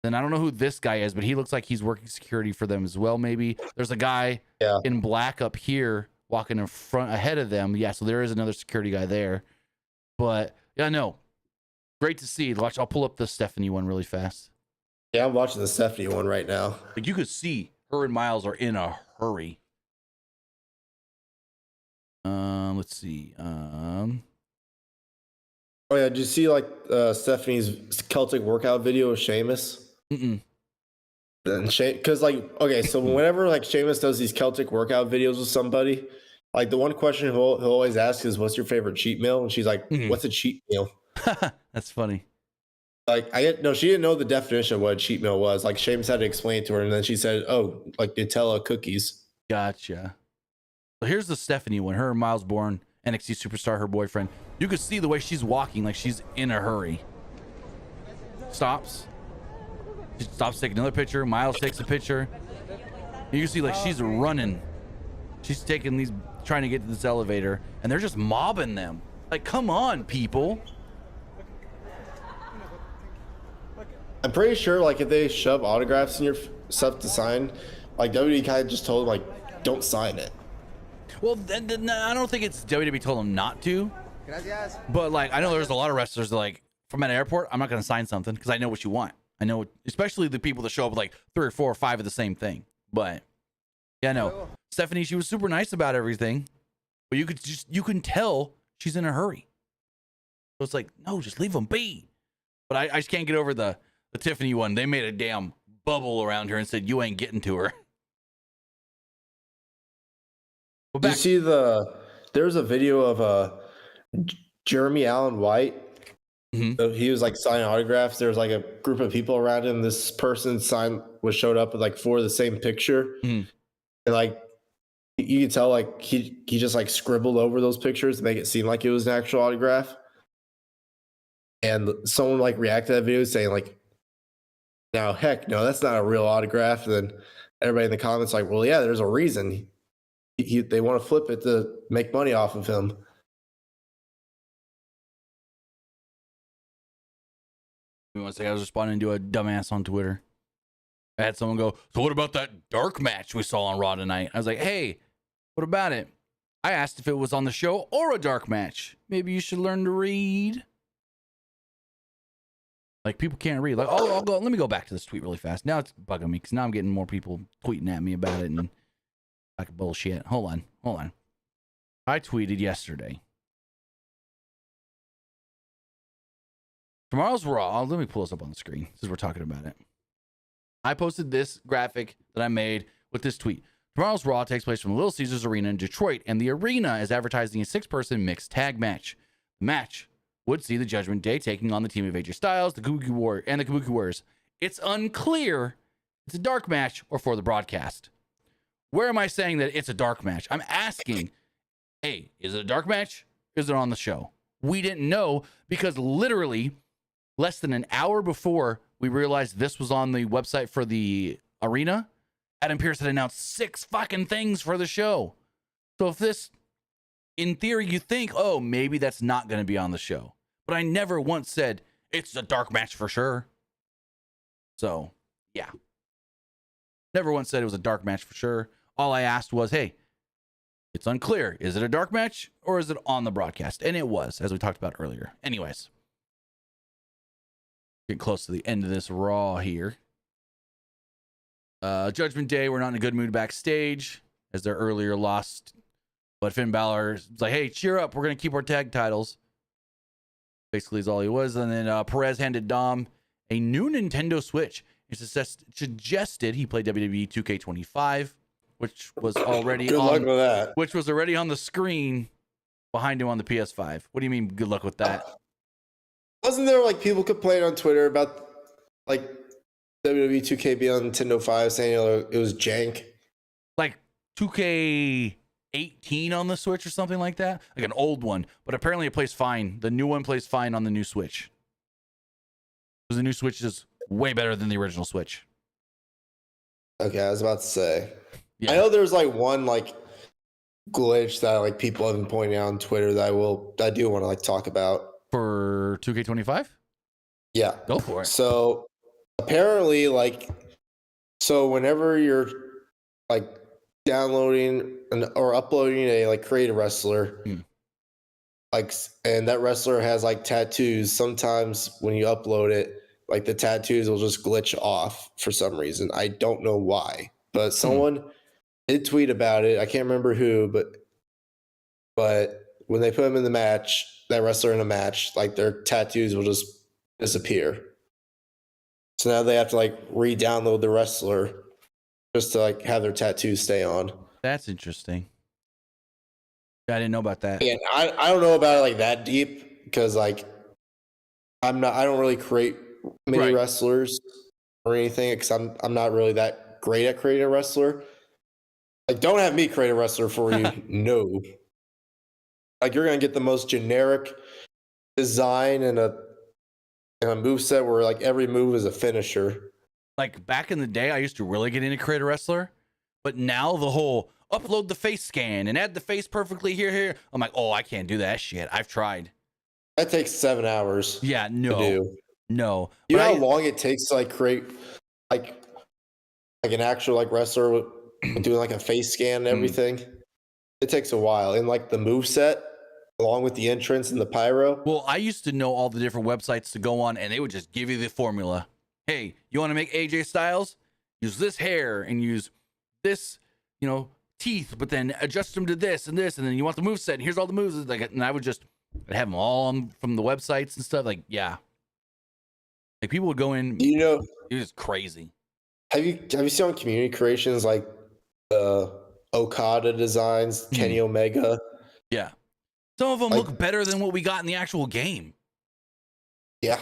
Then I don't know who this guy is, but he looks like he's working security for them as well, maybe. There's a guy in black up here walking in front ahead of them. Yeah, so there is another security guy there. But, yeah, no. Great to see. Watch, I'll pull up the Stephanie one really fast. Yeah, I'm watching the Stephanie one right now. Like, you could see her and Miles are in a hurry. Let's see. Oh yeah, did you see like Stephanie's Celtic workout video with Sheamus? Mm-mm. Because okay, so whenever like Sheamus does these Celtic workout videos with somebody, like the one question he'll always ask is, "What's your favorite cheat meal?" And she's like, "What's a cheat meal?" That's funny. Like she didn't know the definition of what a cheat meal was. Like Sheamus had to explain it to her, and then she said, "Oh, like Nutella cookies." Gotcha. So here's the Stephanie one. Her and Miles Bourne, NXT superstar, her boyfriend. You could see the way she's walking, like she's in a hurry. Stops. She stops, take another picture. Miles takes a picture. You can see like she's running. She's taking these, trying to get to this elevator, and they're just mobbing them. Like, come on, people. I'm pretty sure like if they shove autographs in your stuff to sign, like WWE kind of just told them like, don't sign it. Well, I don't think it's WWE told them not to. But like, I know there's a lot of wrestlers that, like, from an airport, I'm not going to sign something because I know what you want. I know, especially the people that show up with like 3 or 4 or 5 of the same thing. But yeah, no, Stephanie, she was super nice about everything, but you can tell she's in a hurry. So it's like, no, just leave them be. But I just can't get over the Tiffany one. They made a damn bubble around her and said, you ain't getting to her. Well, you see there's a video of Jeremy Allen White. Mm-hmm. He was like signing autographs. There was like a group of people around him. This person showed up with like 4 of the same picture. Mm-hmm. And like you can tell like he just like scribbled over those pictures to make it seem like it was an actual autograph. And someone like reacted to that video saying like, now heck no, that's not a real autograph. And then everybody in the comments like, well, yeah, there's a reason. They want to flip it to make money off of him. One second, I was responding to a dumbass on Twitter. I had someone go, so what about that dark match we saw on Raw tonight? I was like, hey, what about it? I asked if it was on the show or a dark match. Maybe you should learn to read. Like, people can't read. Like, oh, let me go back to this tweet really fast. Now it's bugging me because now I'm getting more people tweeting at me about it and like bullshit. Hold on. I tweeted yesterday. Tomorrow's Raw. Let me pull this up on the screen since we're talking about it. I posted this graphic that I made with this tweet. Tomorrow's Raw takes place from the Little Caesars Arena in Detroit, and the arena is advertising a 6-person mixed tag match. The match would see the Judgment Day taking on the team of AJ Styles, the Kabuki Warriors. It's unclear if it's a dark match or for the broadcast. Where am I saying that it's a dark match? I'm asking, hey, is it a dark match? Is it on the show? We didn't know because literally less than an hour before we realized this was on the website for the arena, Adam Pearce had announced 6 fucking things for the show. So if this, in theory, you think, oh, maybe that's not going to be on the show. But I never once said, it's a dark match for sure. So, yeah. Never once said it was a dark match for sure. All I asked was, hey, it's unclear. Is it a dark match or is it on the broadcast? And it was, as we talked about earlier. Anyways. Getting close to the end of this Raw here. Judgment Day, we're not in a good mood backstage as their earlier lost. But Finn Balor's like, hey, cheer up. We're going to keep our tag titles. Basically is all he was. And then Perez handed Dom a new Nintendo Switch. It suggested he played WWE 2K25, which was already good luck with that. Which was already on the screen behind him on the PS5. What do you mean, good luck with that? Wasn't there like people complaining on Twitter about like WWE 2K being on Nintendo 5 saying it was jank? Like 2K18 on the Switch or something like that? Like an old one. But apparently it plays fine. The new one plays fine on the new Switch. Because the new Switch is way better than the original Switch. Okay, I was about to say. Yeah. I know there's like one like glitch that like people have been pointing out on Twitter that I do want to like talk about. For 2K25? Yeah. Go for it. So apparently so whenever you're like downloading or uploading a like create a wrestler, like, and that wrestler has like tattoos, sometimes when you upload it, like the tattoos will just glitch off for some reason. I don't know why, but someone did tweet about it. I can't remember who, but when they put them in the match, that wrestler in a match, like their tattoos will just disappear. So now they have to like re-download the wrestler just to like have their tattoos stay on. That's interesting. I didn't know about that. And I don't know about it like that deep because like I don't really create many wrestlers or anything because I'm not really that great at creating a wrestler. Like, don't have me create a wrestler for you. No. Like, you're gonna get the most generic design and a moveset where like every move is a finisher. Like back in the day, I used to really get into create a wrestler, but now the whole upload the face scan and add the face perfectly here. I'm like, oh, I can't do that shit. I've tried. That takes 7 hours. Yeah, no. To do. No. You know how long it takes to like create like an actual like wrestler with doing like a face scan and everything? It takes a while. And like the moveset, along with the entrance and the pyro. Well, I used to know all the different websites to go on, and they would just give you the formula. Hey, you want to make AJ Styles? Use this hair and use this, teeth, but then adjust them to this, and then you want the moveset, and here's all the moves. And I would I'd have them all from the websites and stuff. Like, yeah. Like, people would go in. It was crazy. Have you seen on community creations like Okada designs, Kenny Omega? Yeah. Some of them look better than what we got in the actual game. Yeah.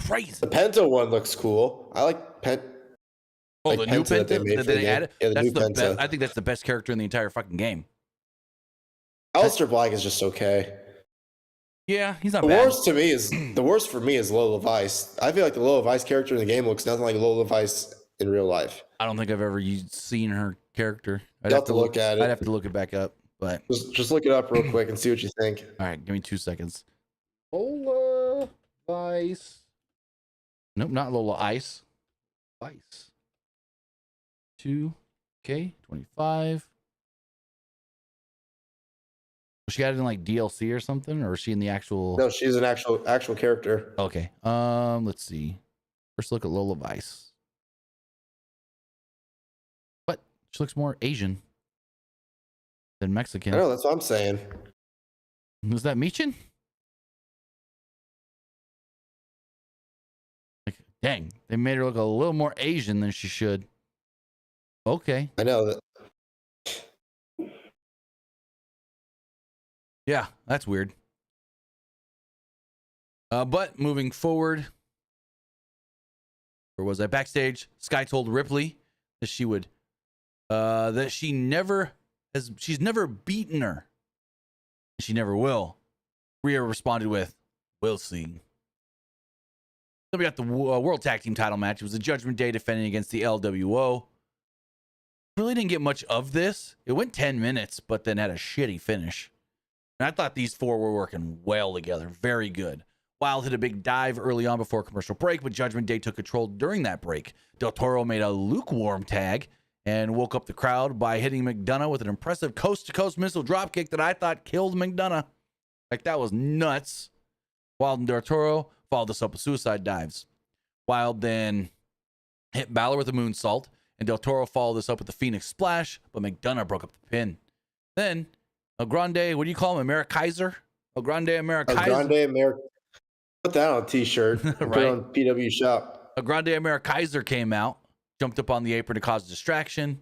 Crazy. The Penta one looks cool. I like Penta. Oh, the new Penta that they added? Yeah, the new Penta. Best. I think that's the best character in the entire fucking game. Aleister Black is just okay. Yeah, he's not the bad. The worst for me is Lola Vice. I feel like the Lola Vice character in the game looks nothing like Lola Vice in real life. I don't think I've ever seen her character. I'd have to look at it. I'd have to look it back up. But just look it up real quick and see what you think. All right, give me 2 seconds. Lola Vice. Nope, not Lola Ice. Vice. 2K25. Was she added in like DLC or something, or is she in the actual? No, she's an actual character. Okay. Let's see. First look at Lola Vice. What? She looks more Asian than Mexican. I know, that's what I'm saying. Was that Michin? Like, dang, they made her look a little more Asian than she should. Okay. I know that. Yeah, that's weird. But moving forward, where was I? Backstage, Sky told Ripley that she would, that she's never beaten her. She never will. Rhea responded with, "We'll see." Then we got the World Tag Team title match. It was a Judgment Day defending against the LWO. Really didn't get much of this. It went 10 minutes, but then had a shitty finish. And I thought these four were working well together. Very good. Wild hit a big dive early on before a commercial break, but Judgment Day took control during that break. Del Toro made a lukewarm tag and woke up the crowd by hitting McDonough with an impressive coast-to-coast missile dropkick that I thought killed McDonough. Like, that was nuts. Wild and Del Toro followed this up with suicide dives. Wild then hit Balor with a moonsault, and Del Toro followed this up with the Phoenix Splash, but McDonough broke up the pin. Then, El Grande, what do you call him? Amerikaiser? El Grande Amerikaiser? El Grande Amerikaiser. Put that on a t-shirt. Right. Put it on PW Shop. El Grande Amerikaiser came out, jumped up on the apron to cause a distraction,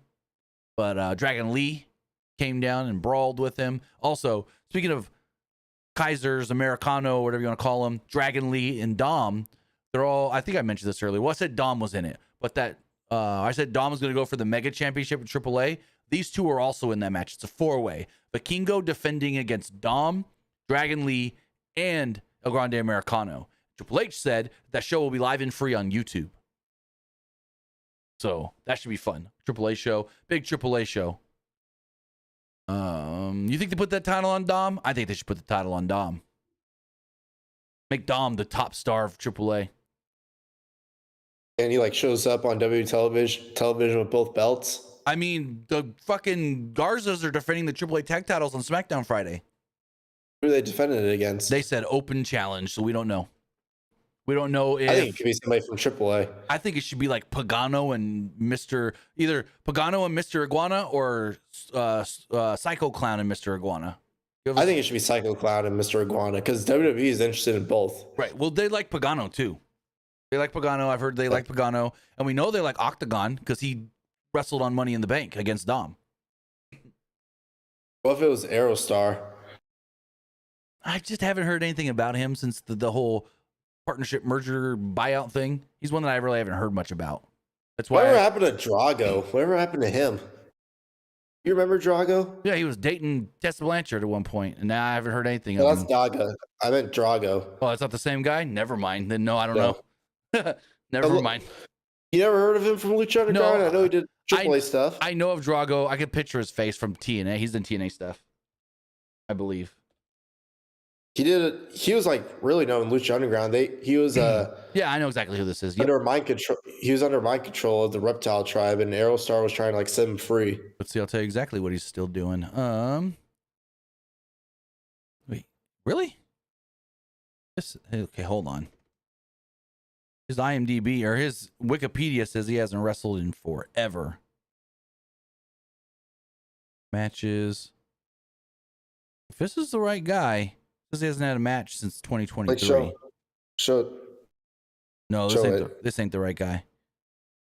but Dragon Lee came down and brawled with him. Also, speaking of Kaisers, Americano, whatever you want to call them, Dragon Lee and Dom, they're all, I think I mentioned this earlier. Well, I said Dom was in it, but that I said Dom was going to go for the Mega Championship in AAA. These two are also in that match. It's a four-way. Vikingo defending against Dom, Dragon Lee, and El Grande Americano. Triple H said that show will be live and free on YouTube. So that should be fun. AAA show, big AAA show. You think they put that title on Dom? I think they should put the title on Dom. Make Dom the top star of AAA. And he like shows up on WWE television with both belts. I mean, the fucking Garzas are defending the AAA tag titles on SmackDown Friday. Who are they defending it against? They said open challenge, so we don't know. We don't know if... I think it could be somebody from AAA. I think it should be like Pagano and either Pagano and Mr. Iguana or Psycho Clown and Mr. Iguana. I think it should be Psycho Clown and Mr. Iguana because WWE is interested in both. Right. Well, they like Pagano too. They like Pagano. I've heard they like Pagano. And we know they like Octagon because he wrestled on Money in the Bank against Dom. What if it was Aerostar? I just haven't heard anything about him since the whole partnership merger buyout thing. He's one that I really haven't heard much about. That's why. Whatever happened to Drago? Whatever happened to him? You remember Drago? Yeah, he was dating Tessa Blanchard at one point, and now I haven't heard anything No, of that's him. Daga. I meant Drago. Oh, that's not the same guy? Never mind. Then no, I don't know. Never mind. You never heard of him from Lucha Underground? No, I know he did AAA stuff. I know of Drago. I could picture his face from TNA. He's in TNA stuff, I believe. He did it. He was like really known in Lucha Underground. He was yeah, I know exactly who this is. Yep. Under mind control. He was under mind control of the Reptile Tribe, and Aerostar was trying to like set him free. Let's see. I'll tell you exactly what he's still doing. Wait, really? Okay, hold on. His IMDb or his Wikipedia says he hasn't wrestled in forever. Matches. If this is the right guy, says he hasn't had a match since 2023. Show. No, this ain't the right guy.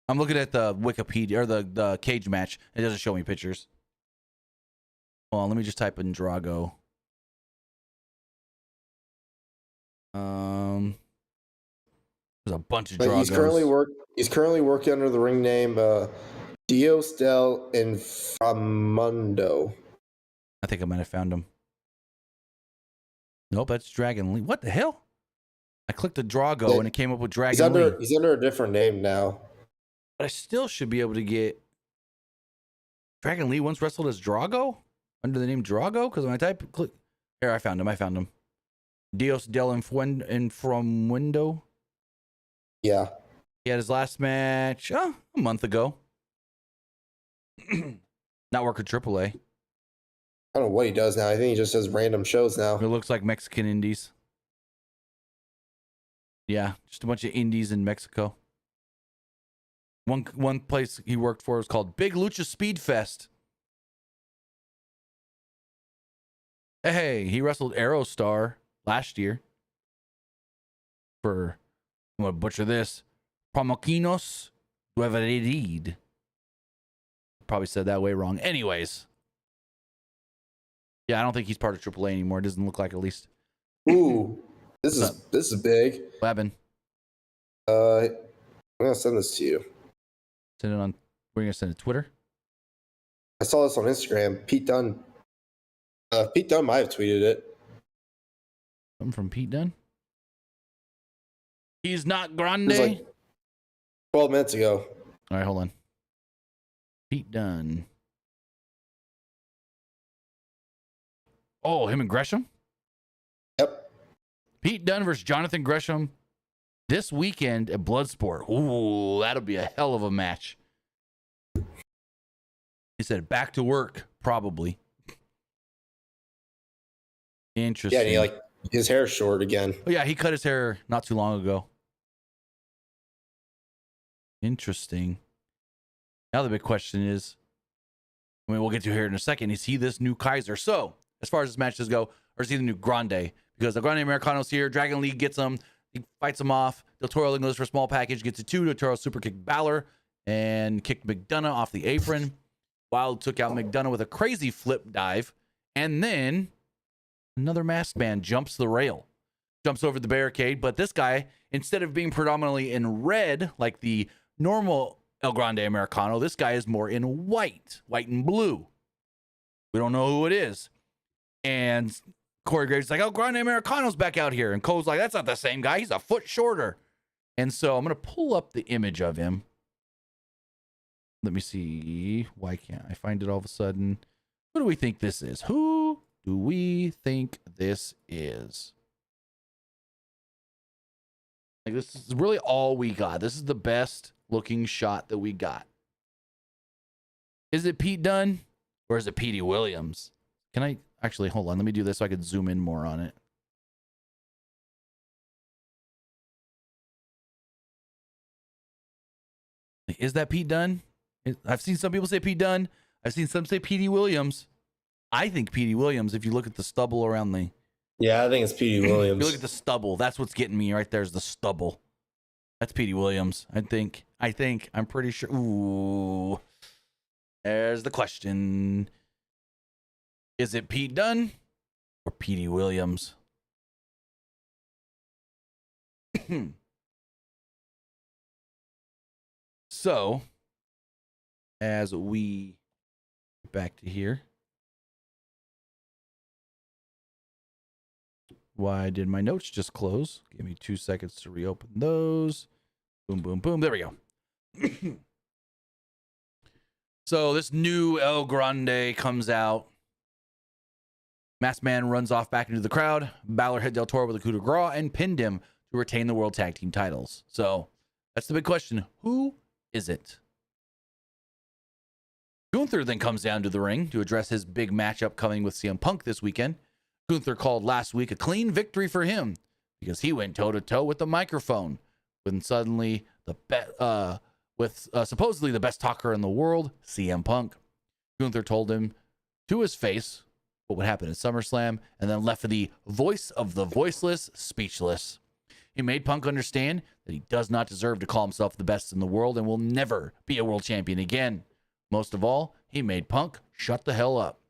I'm looking at the Wikipedia or the cage match. It doesn't show me pictures. Hold on, let me just type in Drago. There's a bunch of Dragos. He's currently working under the ring name Dios del Inframundo. I think I might have found him. Nope, that's Dragon Lee. What the hell? I clicked the Drago and it came up with Dragon Lee. He's under a different name now. But I still should be able to get Dragon Lee once wrestled as Drago under the name Drago. Because when I click here, I found him. Dios del Inframundo. Yeah. He had his last match a month ago. Not working AAA. I don't know what he does now. I think he just does random shows now. It looks like Mexican indies. Yeah, just a bunch of indies in Mexico. One place he worked for was called Big Lucha Speed Fest. Hey, he wrestled Aerostar last year for, I'm going to butcher this, Promoquinos Dueverid. Probably said that way wrong. Anyways. Yeah, I don't think he's part of AAA anymore. It doesn't look like, at least. Ooh, this is big. What happened? I'm gonna send this to you. Send it on. We're gonna send it to Twitter. I saw this on Instagram. Pete Dunne. Pete Dunne might have tweeted it. Something from Pete Dunne. He's not It Grande. was like 12 minutes ago. All right, hold on. Pete Dunne. Oh, him and Gresham? Yep. Pete Dunne versus Jonathan Gresham this weekend at Bloodsport. Ooh, that'll be a hell of a match. He said back to work, probably. Interesting. Yeah, and his hair's short again. Oh, yeah, he cut his hair not too long ago. Interesting. Now the big question is, we'll get to here in a second, is he this new Kaiser? So, as far as his matches go, or is he the new Grande? Because the Grande Americano's here, Dragon League gets him, he fights him off. Del Toro goes for a small package, gets a 2. Del Toro super kicked Balor and kicked McDonough off the apron. Wild took out McDonough with a crazy flip dive. And then another masked man jumps the rail, jumps over the barricade. But this guy, instead of being predominantly in red like the normal El Grande Americano, this guy is more in white and blue. We don't know who it is. And Corey Graves is like, El Grande Americano's back out here. And Cole's like, that's not the same guy. He's a foot shorter. And so I'm going to pull up the image of him. Let me see. Why can't I find it all of a sudden? Who do we think this is? Who do we think this is? Like, this is really all we got. This is the best looking shot that we got. Is it Pete Dunne or is it Petey Williams? Can I actually hold on? Let me do this so I can zoom in more on it. Is that Pete Dunne? I've seen some people say Pete Dunne. I've seen some say Petey Williams. I think Petey Williams, if you look at the stubble around the... Yeah, I think it's Petey Williams. If you look at the stubble, that's what's getting me right there is the stubble. That's Petey Williams, I think. I'm pretty sure. Ooh. There's the question. Is it Pete Dunne or Petey Williams? So, as we get back to here. Why did my notes just close? Give me 2 seconds to reopen those. Boom, boom, boom. There we go. So this new El Grande comes out. Masked Man runs off back into the crowd. Balor hit Del Toro with a coup de grace and pinned him to retain the World Tag Team titles. So that's the big question. Who is it? Gunther then comes down to the ring to address his big matchup coming with CM Punk this weekend. Gunther called last week a clean victory for him because he went toe-to-toe with the microphone when suddenly supposedly the best talker in the world, CM Punk. Gunther told him to his face what would happen at SummerSlam and then left the voice of the voiceless speechless. He made Punk understand that he does not deserve to call himself the best in the world and will never be a world champion again. Most of all, he made Punk shut the hell up.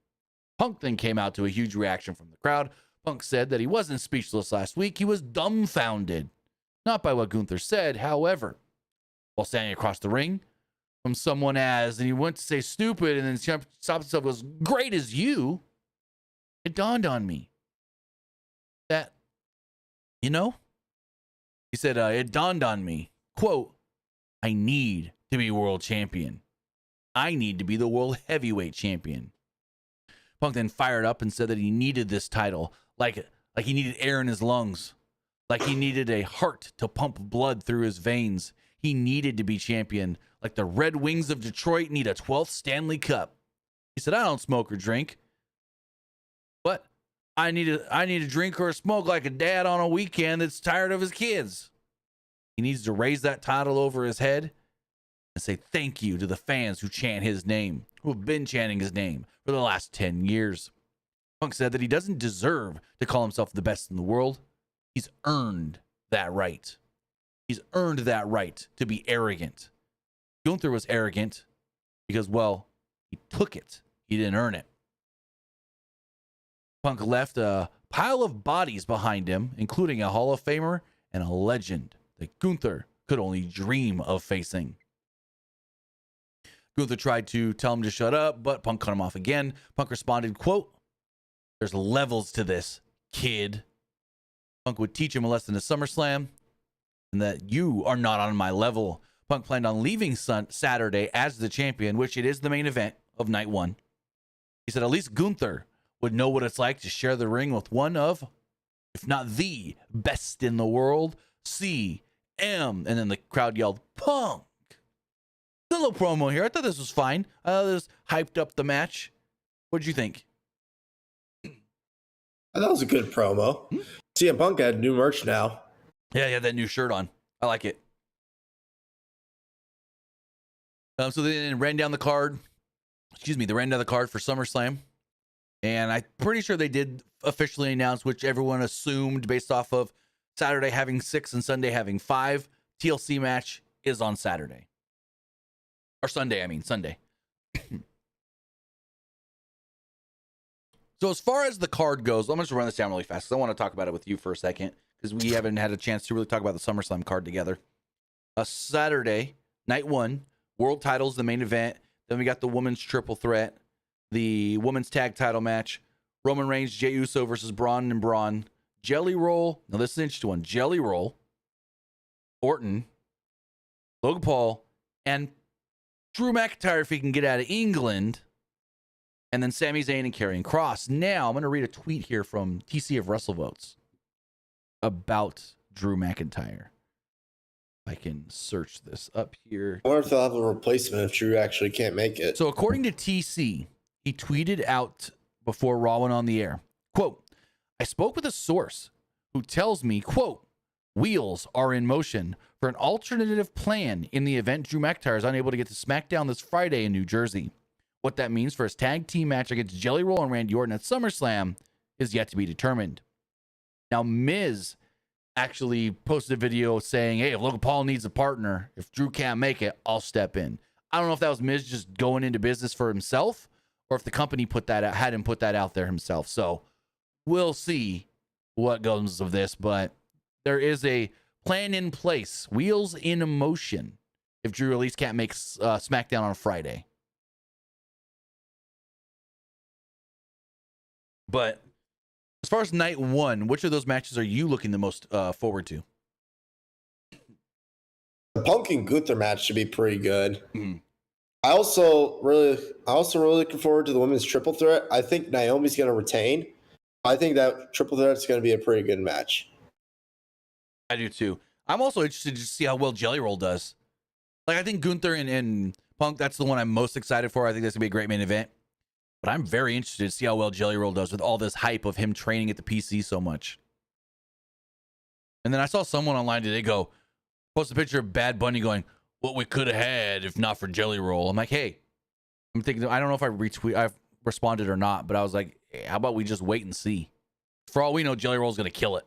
Punk then came out to a huge reaction from the crowd. Punk said that he wasn't speechless last week. He was dumbfounded. Not by what Gunther said, however. While standing across the ring from someone and he went to say stupid and then stopped himself as great as you, it dawned on me that, he said, it dawned on me, quote, I need to be world champion. I need to be the world heavyweight champion. Punk then fired up and said that he needed this title, like he needed air in his lungs, like he needed a heart to pump blood through his veins. He needed to be champion, like the Red Wings of Detroit need a 12th Stanley Cup. He said, I don't smoke or drink, but I need to drink or smoke like a dad on a weekend that's tired of his kids. He needs to raise that title over his head and say thank you to the fans who chant his name, who have been chanting his name for the last 10 years. Punk said that he doesn't deserve to call himself the best in the world. He's earned that right. He's earned that right to be arrogant. Gunther was arrogant because, well, he took it. He didn't earn it. Punk left a pile of bodies behind him, including a Hall of Famer and a legend that Gunther could only dream of facing. Gunther tried to tell him to shut up, but Punk cut him off again. Punk responded, quote, there's levels to this, kid. Punk would teach him a lesson at SummerSlam. and that you are not on my level. Punk planned on leaving Saturday as the champion, which it is the main event of night one. He said at least Gunther would know what it's like to share the ring with one of, if not the best in the world, CM. And then the crowd yelled, Punk. A little promo here. I thought this was fine. I thought this hyped up the match. What did you think? I thought it was a good promo. CM Punk had new merch now. Yeah, he had that new shirt on. I like it. So they ran down the card. They ran down the card for SummerSlam. And I'm pretty sure they did officially announce, which everyone assumed based off of Saturday having 6 and Sunday having 5. TLC match is on Saturday. Or Sunday. So as far as the card goes, I'm going to run this down really fast because I want to talk about it with you for a second because we haven't had a chance to really talk about the SummerSlam card together. Saturday, night one, world titles, the main event. Then we got the women's triple threat, the women's tag title match, Roman Reigns, Jey Uso versus Braun and Braun, Jelly Roll. Now this is an interesting one. Jelly Roll, Orton, Logan Paul, and Drew McIntyre if he can get out of England. And then Sami Zayn and Karrion Kross. Now, I'm going to read a tweet here from TC of WrestleVotes about Drew McIntyre. I can search this up here. I wonder if they'll have a replacement if Drew actually can't make it. So according to TC, he tweeted out before Raw went on the air, quote, I spoke with a source who tells me, quote, wheels are in motion for an alternative plan in the event Drew McIntyre is unable to get to SmackDown this Friday in New Jersey. What that means for his tag team match against Jelly Roll and Randy Orton at SummerSlam is yet to be determined. Now, Miz actually posted a video saying, hey, if Logan Paul needs a partner, if Drew can't make it, I'll step in. I don't know if that was Miz just going into business for himself or if the company had him put that out there himself. So we'll see what goes of this, but there is a plan in place, wheels in motion, if Drew at least can't make SmackDown on Friday. But as far as night one, which of those matches are you looking the most forward to? The Punk and Gunther match should be pretty good. Mm-hmm. I also really looking forward to the women's triple threat. I think Naomi's going to retain. I think that triple threat is going to be a pretty good match. I do too. I'm also interested to see how well Jelly Roll does. Like, I think Gunther and Punk, that's the one I'm most excited for. I think that's going to be a great main event. But I'm very interested to see how well Jelly Roll does with all this hype of him training at the PC so much. And then I saw someone online today post a picture of Bad Bunny going, what we could have had if not for Jelly Roll. I'm like, hey, I'm thinking, I don't know if I've responded or not, but I was like, hey, how about we just wait and see? For all we know, Jelly Roll's going to kill it.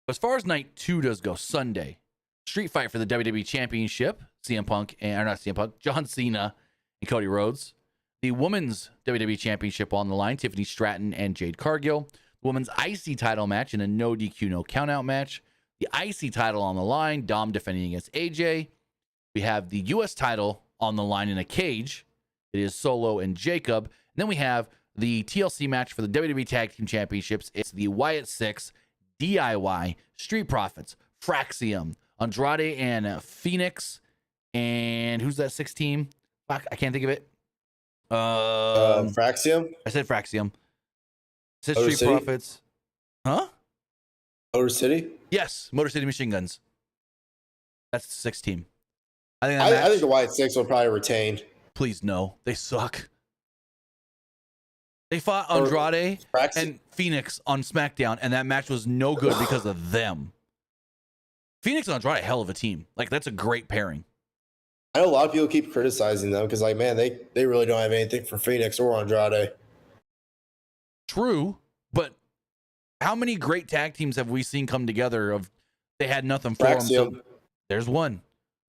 As far as night two does go, Sunday, street fight for the WWE Championship, John Cena and Cody Rhodes. The women's WWE Championship on the line, Tiffany Stratton and Jade Cargill. The women's IC title match in a no DQ, no countout match. The IC title on the line, Dom defending against AJ. We have the US title on the line in a cage. It is Solo and Jacob. And then we have the TLC match for the WWE Tag Team Championships. It's the Wyatt 6, DIY, Street Profits, Fraxium, Andrade and Phoenix. And who's that 6 team? Fuck, I can't think of it. Fraxium? I said Fraxium. I said Motor Street City? Profits. Huh? Motor City? Yes, Motor City Machine Guns. That's the 6 team. I think the Wyatt 6 will probably retain. Please no. They suck. They fought Andrade and Phoenix on SmackDown, and that match was no good because of them. Phoenix and Andrade, hell of a team. Like, that's a great pairing. I know a lot of people keep criticizing them because, like, man, they really don't have anything for Phoenix or Andrade. True, but how many great tag teams have we seen come together of they had nothing for them? So there's one.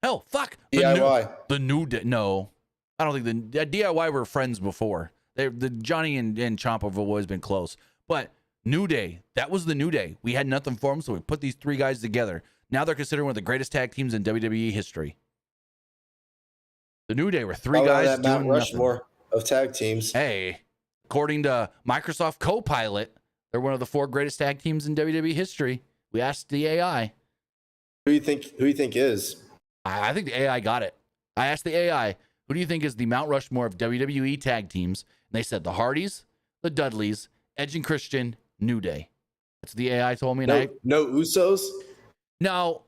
Hell, fuck. DIY. No, I don't think the DIY were friends before. The Johnny and Ciampa have always been close. But New Day, that was the New Day. We had nothing for them, so we put these 3 guys together. Now they're considered one of the greatest tag teams in WWE history. The New Day were 3 guys doing Mount Rushmore of tag teams. Hey, according to Microsoft Copilot, they're one of the 4 greatest tag teams in WWE history. We asked the AI. Who do you think is? I think the AI got it. I asked the AI, who do you think is the Mount Rushmore of WWE tag teams? And they said the Hardys, the Dudleys, Edge and Christian, New Day. That's what the AI told me. And No Usos? Now,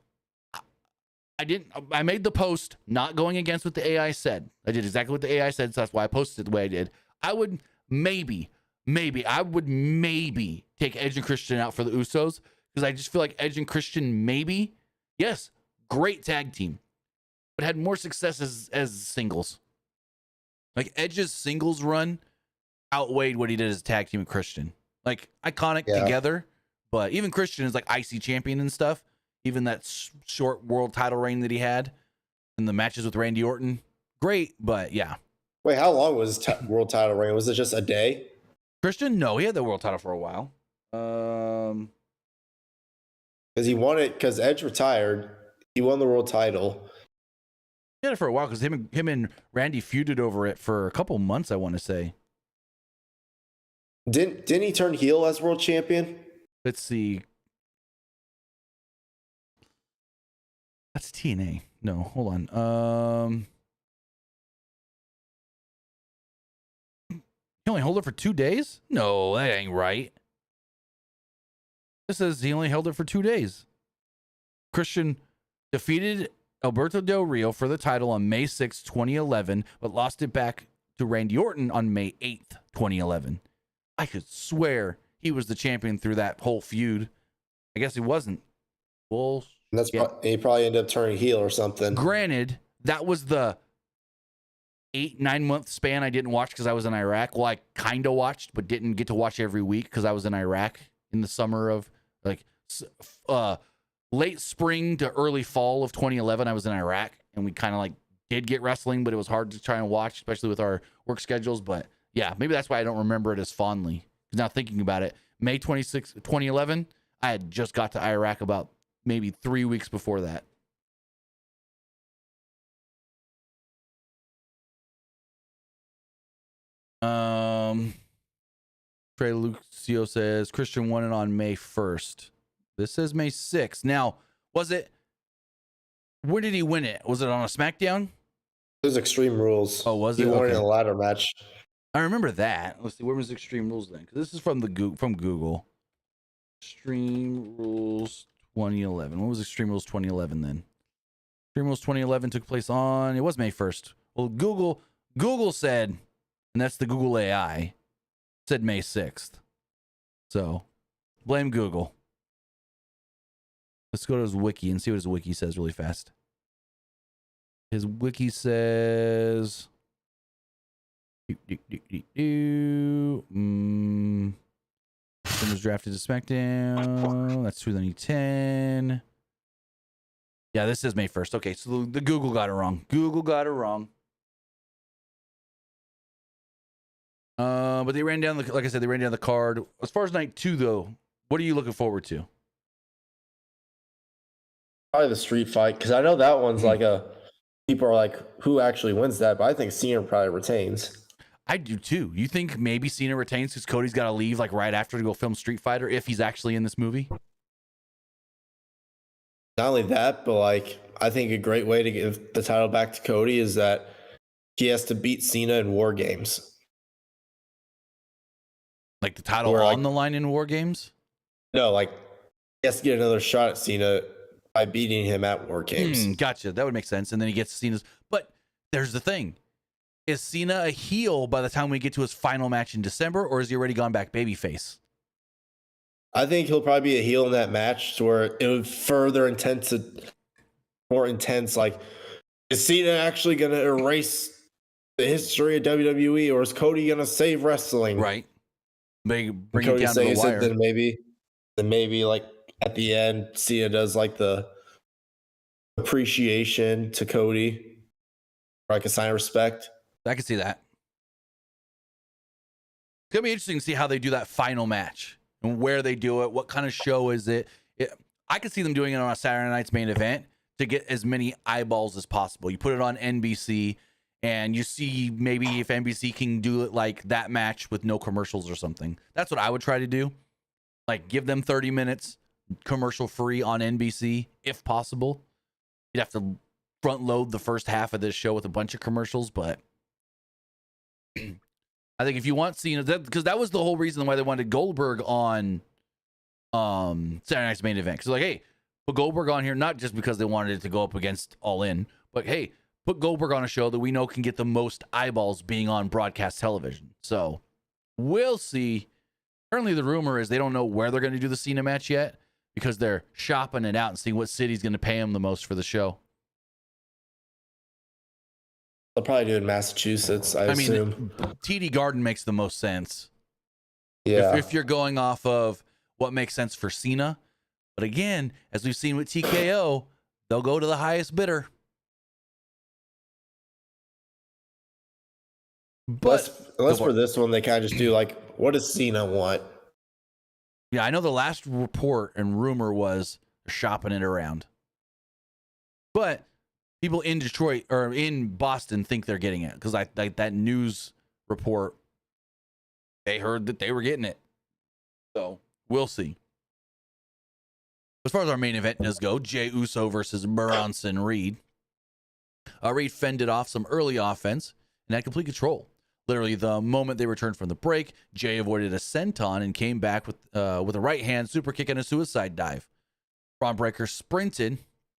I made the post not going against what the AI said. I did exactly what the AI said, so that's why I posted it the way I did. I would maybe take Edge and Christian out for the Usos, because I just feel like Edge and Christian yes, great tag team, but had more success as singles. Like Edge's singles run outweighed what he did as a tag team with Christian. Like iconic together, but even Christian is like IC champion and stuff. Even that short world title reign that he had in the matches with Randy Orton, great, but yeah. Wait, how long was his world title reign? Was it just a day? Christian? No, he had the world title for a while. Because he won it because Edge retired. He won the world title. He had it for a while because him and Randy feuded over it for a couple months, I want to say. Didn't he turn heel as world champion? Let's see. That's TNA. No, hold on. He only held it for 2 days? No, that ain't right. This says he only held it for 2 days. Christian defeated Alberto Del Rio for the title on May 6, 2011, but lost it back to Randy Orton on May 8th, 2011. I could swear he was the champion through that whole feud. I guess he wasn't. Well, he probably ended up turning heel or something. Granted, that was the 8-9 month span I didn't watch because I was in Iraq. Well, I kind of watched, but didn't get to watch every week because I was in Iraq in the summer of late spring to early fall of 2011. I was in Iraq, and we kind of did get wrestling, but it was hard to try and watch, especially with our work schedules. But yeah, maybe that's why I don't remember it as fondly. Because now thinking about it, May 26, 2011, I had just got to Iraq about maybe 3 weeks before that. Trey Lucio says Christian won it on May 1st. This says May 6th. Now, where did he win it? Was it on a SmackDown? It was Extreme Rules. Oh, was it? He won it in a ladder match. I remember that. Let's see, where was Extreme Rules then? Because this is from Google. Extreme Rules 2011. When was Extreme Rules 2011 then? Extreme Rules 2011 took place on, it was May 1st. Well, Google said, and that's the Google AI, said May 6th. So, blame Google. Let's go to his wiki and see what his wiki says really fast. His wiki says... was drafted to SmackDown. That's 2010. Yeah, this is May 1st. Okay, so the Google got it wrong. But they ran down the card. As far as night 2, though, what are you looking forward to? Probably the street fight, because I know that one's people are like, who actually wins that? But I think Cena probably retains. I do too. You think maybe Cena retains because Cody's got to leave right after to go film Street Fighter if he's actually in this movie? Not only that, but I think a great way to give the title back to Cody is that he has to beat Cena in War Games. Like the title on the line in War Games? No, he has to get another shot at Cena by beating him at War Games. Gotcha. That would make sense. And then he gets Cena's. But there's the thing. Is Cena a heel by the time we get to his final match in December, or has he already gone back babyface? I think he'll probably be a heel in that match to where it would further more intense. Is Cena actually going to erase the history of WWE, or is Cody going to save wrestling? Right. Bring Cody it down to the wire. Then maybe at the end, Cena does the appreciation to Cody, or a sign of respect. I can see that. It's going to be interesting to see how they do that final match and where they do it. What kind of show is it? I could see them doing it on a Saturday night's main event to get as many eyeballs as possible. You put it on NBC and you see maybe if NBC can do it that match with no commercials or something. That's what I would try to do. Give them 30 minutes, commercial free on NBC if possible. You'd have to front load the first half of this show with a bunch of commercials, but I think if you want Cena, because that was the whole reason why they wanted Goldberg on Saturday Night's main event. Because like, hey, put Goldberg on here, not just because they wanted it to go up against All In, but hey, put Goldberg on a show that we know can get the most eyeballs being on broadcast television. So we'll see. Currently, the rumor is they don't know where they're going to do the Cena match yet because they're shopping it out and seeing what city's going to pay him the most for the show. They'll probably do it in Massachusetts, I assume. TD Garden makes the most sense. Yeah. If you're going off of what makes sense for Cena. But again, as we've seen with TKO, they'll go to the highest bidder. But unless for this one, they kind of just do like, what does Cena want? Yeah, I know the last report and rumor was shopping it around. But people in Detroit or in Boston think they're getting it because like that news report, they heard that they were getting it. So we'll see. As far as our main event does go, Jey Uso versus Bronson Reed. Reed fended off some early offense and had complete control. Literally, the moment they returned from the break, Jey avoided a senton and came back with a right hand super kick and a suicide dive. Braun Breaker sprinted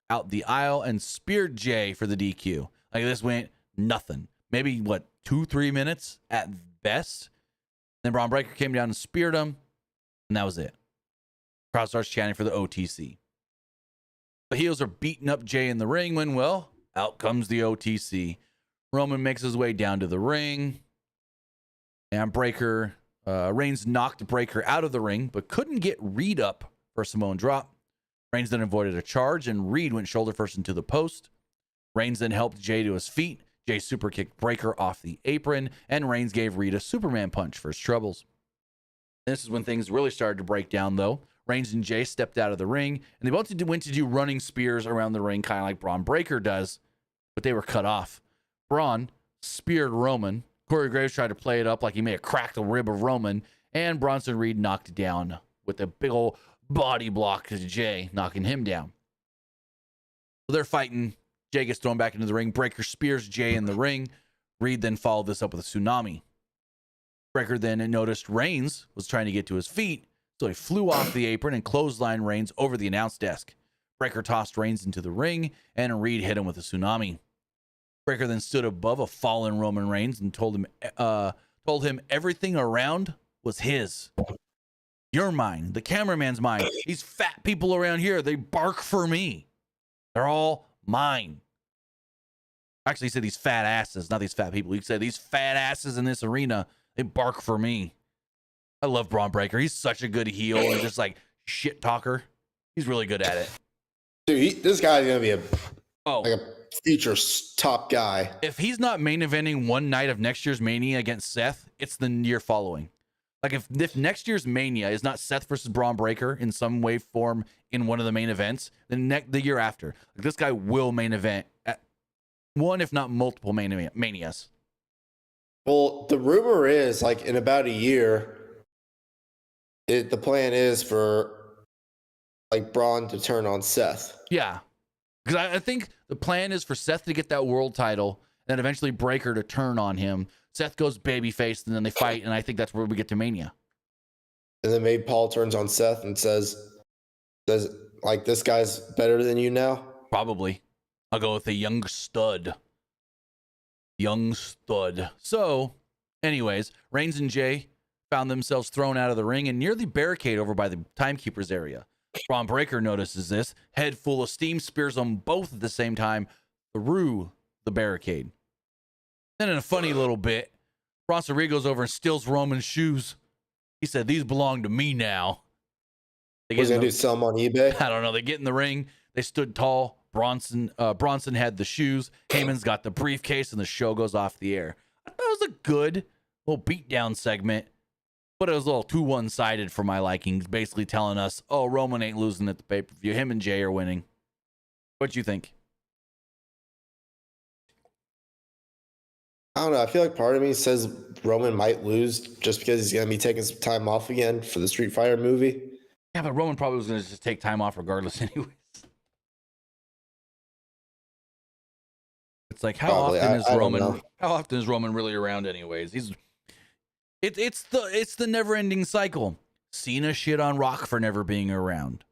out the aisle and speared Jey for the DQ. Like this went nothing. Maybe 2-3 minutes at best. Then Braun Breaker came down and speared him, and that was it. Crowd starts chanting for the OTC. The heels are beating up Jey in the ring when, well, out comes the OTC. Roman makes his way down to the ring. And Reigns knocked Breaker out of the ring, but couldn't get Reed up for a Samoan drop. Reigns then avoided a charge, and Reed went shoulder first into the post. Reigns then helped Jey to his feet. Jey super kicked Breaker off the apron, and Reigns gave Reed a Superman punch for his troubles. This is when things really started to break down, though. Reigns and Jey stepped out of the ring, and they both went to do running spears around the ring, kind of like Braun Breaker does, but they were cut off. Braun speared Roman. Corey Graves tried to play it up like he may have cracked the rib of Roman, and Bronson Reed knocked down with a big old body block to Jey, knocking him down. So they're fighting. Jey gets thrown back into the ring. Breaker spears Jey in the ring. Reed then followed this up with a tsunami. Breaker then noticed Reigns was trying to get to his feet, so he flew off the apron and clotheslined Reigns over the announce desk. Breaker tossed Reigns into the ring, and Reed hit him with a tsunami. Breaker then stood above a fallen Roman Reigns and told him everything around was his. You're mine. The cameraman's mine. These fat people around here, they bark for me. They're all mine. Actually, he said these fat asses, not these fat people. He said these fat asses in this arena, they bark for me. I love Braun Breaker. He's such a good heel and just like shit talker. He's really good at it. Dude, this guy's going to be a future top guy. If he's not main eventing one night of next year's Mania against Seth, it's the year following. Like if next year's Mania is not Seth versus Braun Breaker in some way, form in one of the main events, then the year after, like this guy will main event at one, if not multiple Manias. Well, the rumor is like in about a year, the plan is for like Braun to turn on Seth. Yeah. Because I think the plan is for Seth to get that world title and then eventually Breaker to turn on him. Seth goes babyface and then they fight, and I think that's where we get to Mania. And then maybe Paul turns on Seth and says like, this guy's better than you now? Probably. I'll go with a young stud. Young stud. So, anyways, Reigns and Jey found themselves thrown out of the ring and near the barricade over by the timekeeper's area. Braun Breaker notices this, head full of steam, spears them both at the same time through the barricade. Then in a funny little bit, Bronson Reed goes over and steals Roman's shoes. He said, these belong to me now. Was he going to sell them on eBay? I don't know. They get in the ring. They stood tall. Bronson had the shoes. Heyman's got the briefcase, and the show goes off the air. That was a good little beatdown segment, but it was a little too one-sided for my likings, basically telling us, oh, Roman ain't losing at the pay-per-view. Him and Jey are winning. What you think? I don't know. I feel like part of me says Roman might lose just because he's going to be taking some time off again for the Street Fighter movie. Yeah, but Roman probably was going to just take time off regardless anyways. It's like, how often is Roman really around anyways? It's the never-ending cycle. Cena shit on Rock for never being around.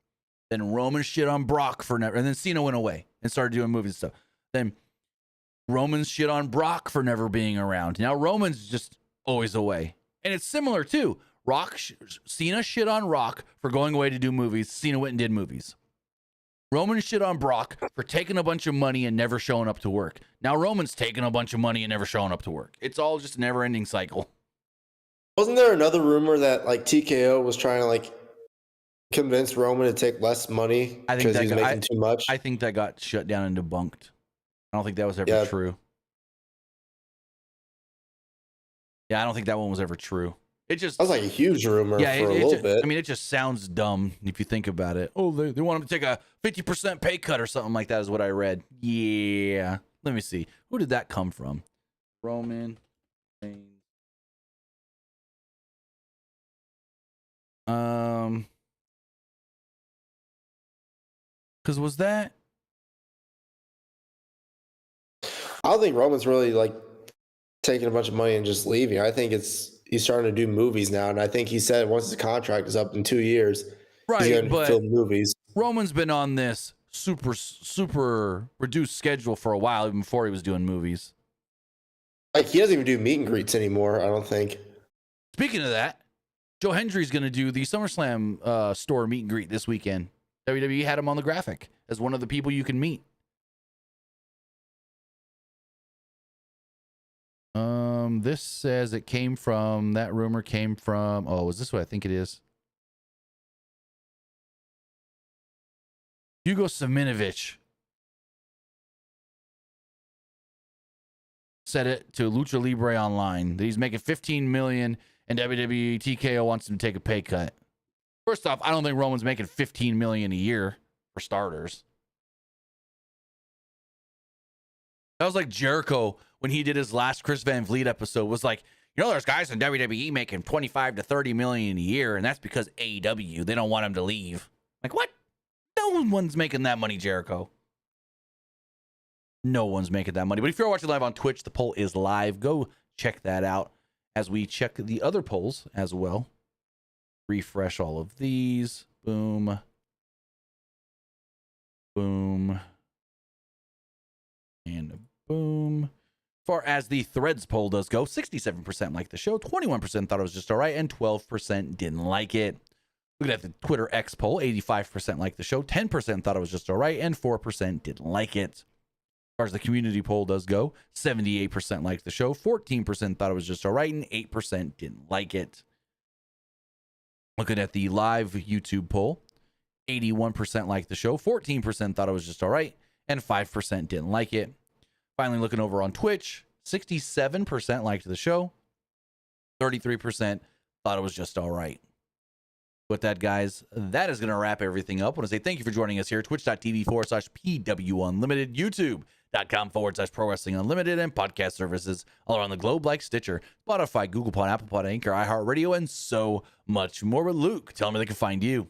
Then Roman shit on Brock for never, and then Cena went away and started doing movies and stuff. Then Roman's shit on Brock for never being around. Now Roman's just always away. And it's similar too. Cena shit on Rock for going away to do movies. Cena went and did movies. Roman shit on Brock for taking a bunch of money and never showing up to work. Now Roman's taking a bunch of money and never showing up to work. It's all just a never-ending cycle. Wasn't there another rumor that like TKO was trying to like convince Roman to take less money because he's making too much? I think that got shut down and debunked. I don't think that was ever true. Yeah, I don't think that one was ever true. It just that was like a huge rumor for a little bit. I mean, it just sounds dumb if you think about it. Oh, they want him to take a 50% pay cut or something like that is what I read. Yeah. Let me see. Who did that come from? Roman Reigns. Because was that? I don't think Roman's really like taking a bunch of money and just leaving. I think he's starting to do movies now, and I think he said once his contract is up in 2 years, right, he's going to film movies. Roman's been on this super reduced schedule for a while, even before he was doing movies. Like he doesn't even do meet and greets anymore, I don't think. Speaking of that, Joe Hendry's going to do the SummerSlam store meet and greet this weekend. WWE had him on the graphic as one of the people you can meet. This says it came from, that rumor came from, is this what I think it is? Hugo Saminovich said it to Lucha Libre Online that he's making $15 million and WWE TKO wants him to take a pay cut. First off, I don't think Roman's making $15 million a year for starters. That was like Jericho when he did his last Chris Van Vliet episode, was like, there's guys in WWE making 25 to 30 million a year, and that's because AEW, they don't want him to leave. Like, what? No one's making that money, Jericho. No one's making that money. But if you're watching live on Twitch, the poll is live. Go check that out as we check the other polls as well. Refresh all of these. Boom. Boom. And boom. As far as the Threads poll does go, 67% liked the show, 21% thought it was just all right, and 12% didn't like it. Looking at the Twitter X poll, 85% liked the show, 10% thought it was just all right, and 4% didn't like it. As far as the community poll does go, 78% liked the show, 14% thought it was just all right, and 8% didn't like it. Looking at the live YouTube poll, 81% liked the show, 14% thought it was just all right, and 5% didn't like it. Finally, looking over on Twitch, 67% liked the show, 33% thought it was just all right. With that, guys, that is going to wrap everything up. I want to say thank you for joining us here, twitch.tv/PW Unlimited, youtube.com/Pro Wrestling Unlimited, and podcast services all around the globe like Stitcher, Spotify, Google Pod, Apple Pod, Anchor, iHeartRadio, and so much more. But Luke, tell them where they can find you.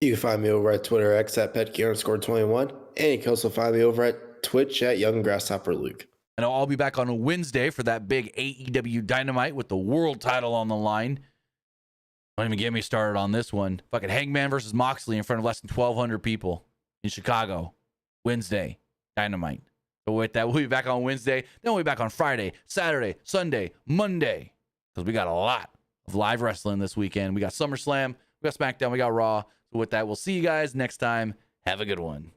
You can find me over at Twitter X at Petke_21, and you can also find me over at Twitch at Young Grasshopper Luke. And I'll be back on a Wednesday for that big AEW Dynamite with the world title on the line. Don't even get me started on this one. Fucking Hangman versus Moxley in front of less than 1,200 people in Chicago. Wednesday, Dynamite. So with that, we'll be back on Wednesday. Then we'll be back on Friday, Saturday, Sunday, Monday. Because we got a lot of live wrestling this weekend. We got SummerSlam, we got SmackDown, we got Raw. So with that, we'll see you guys next time. Have a good one.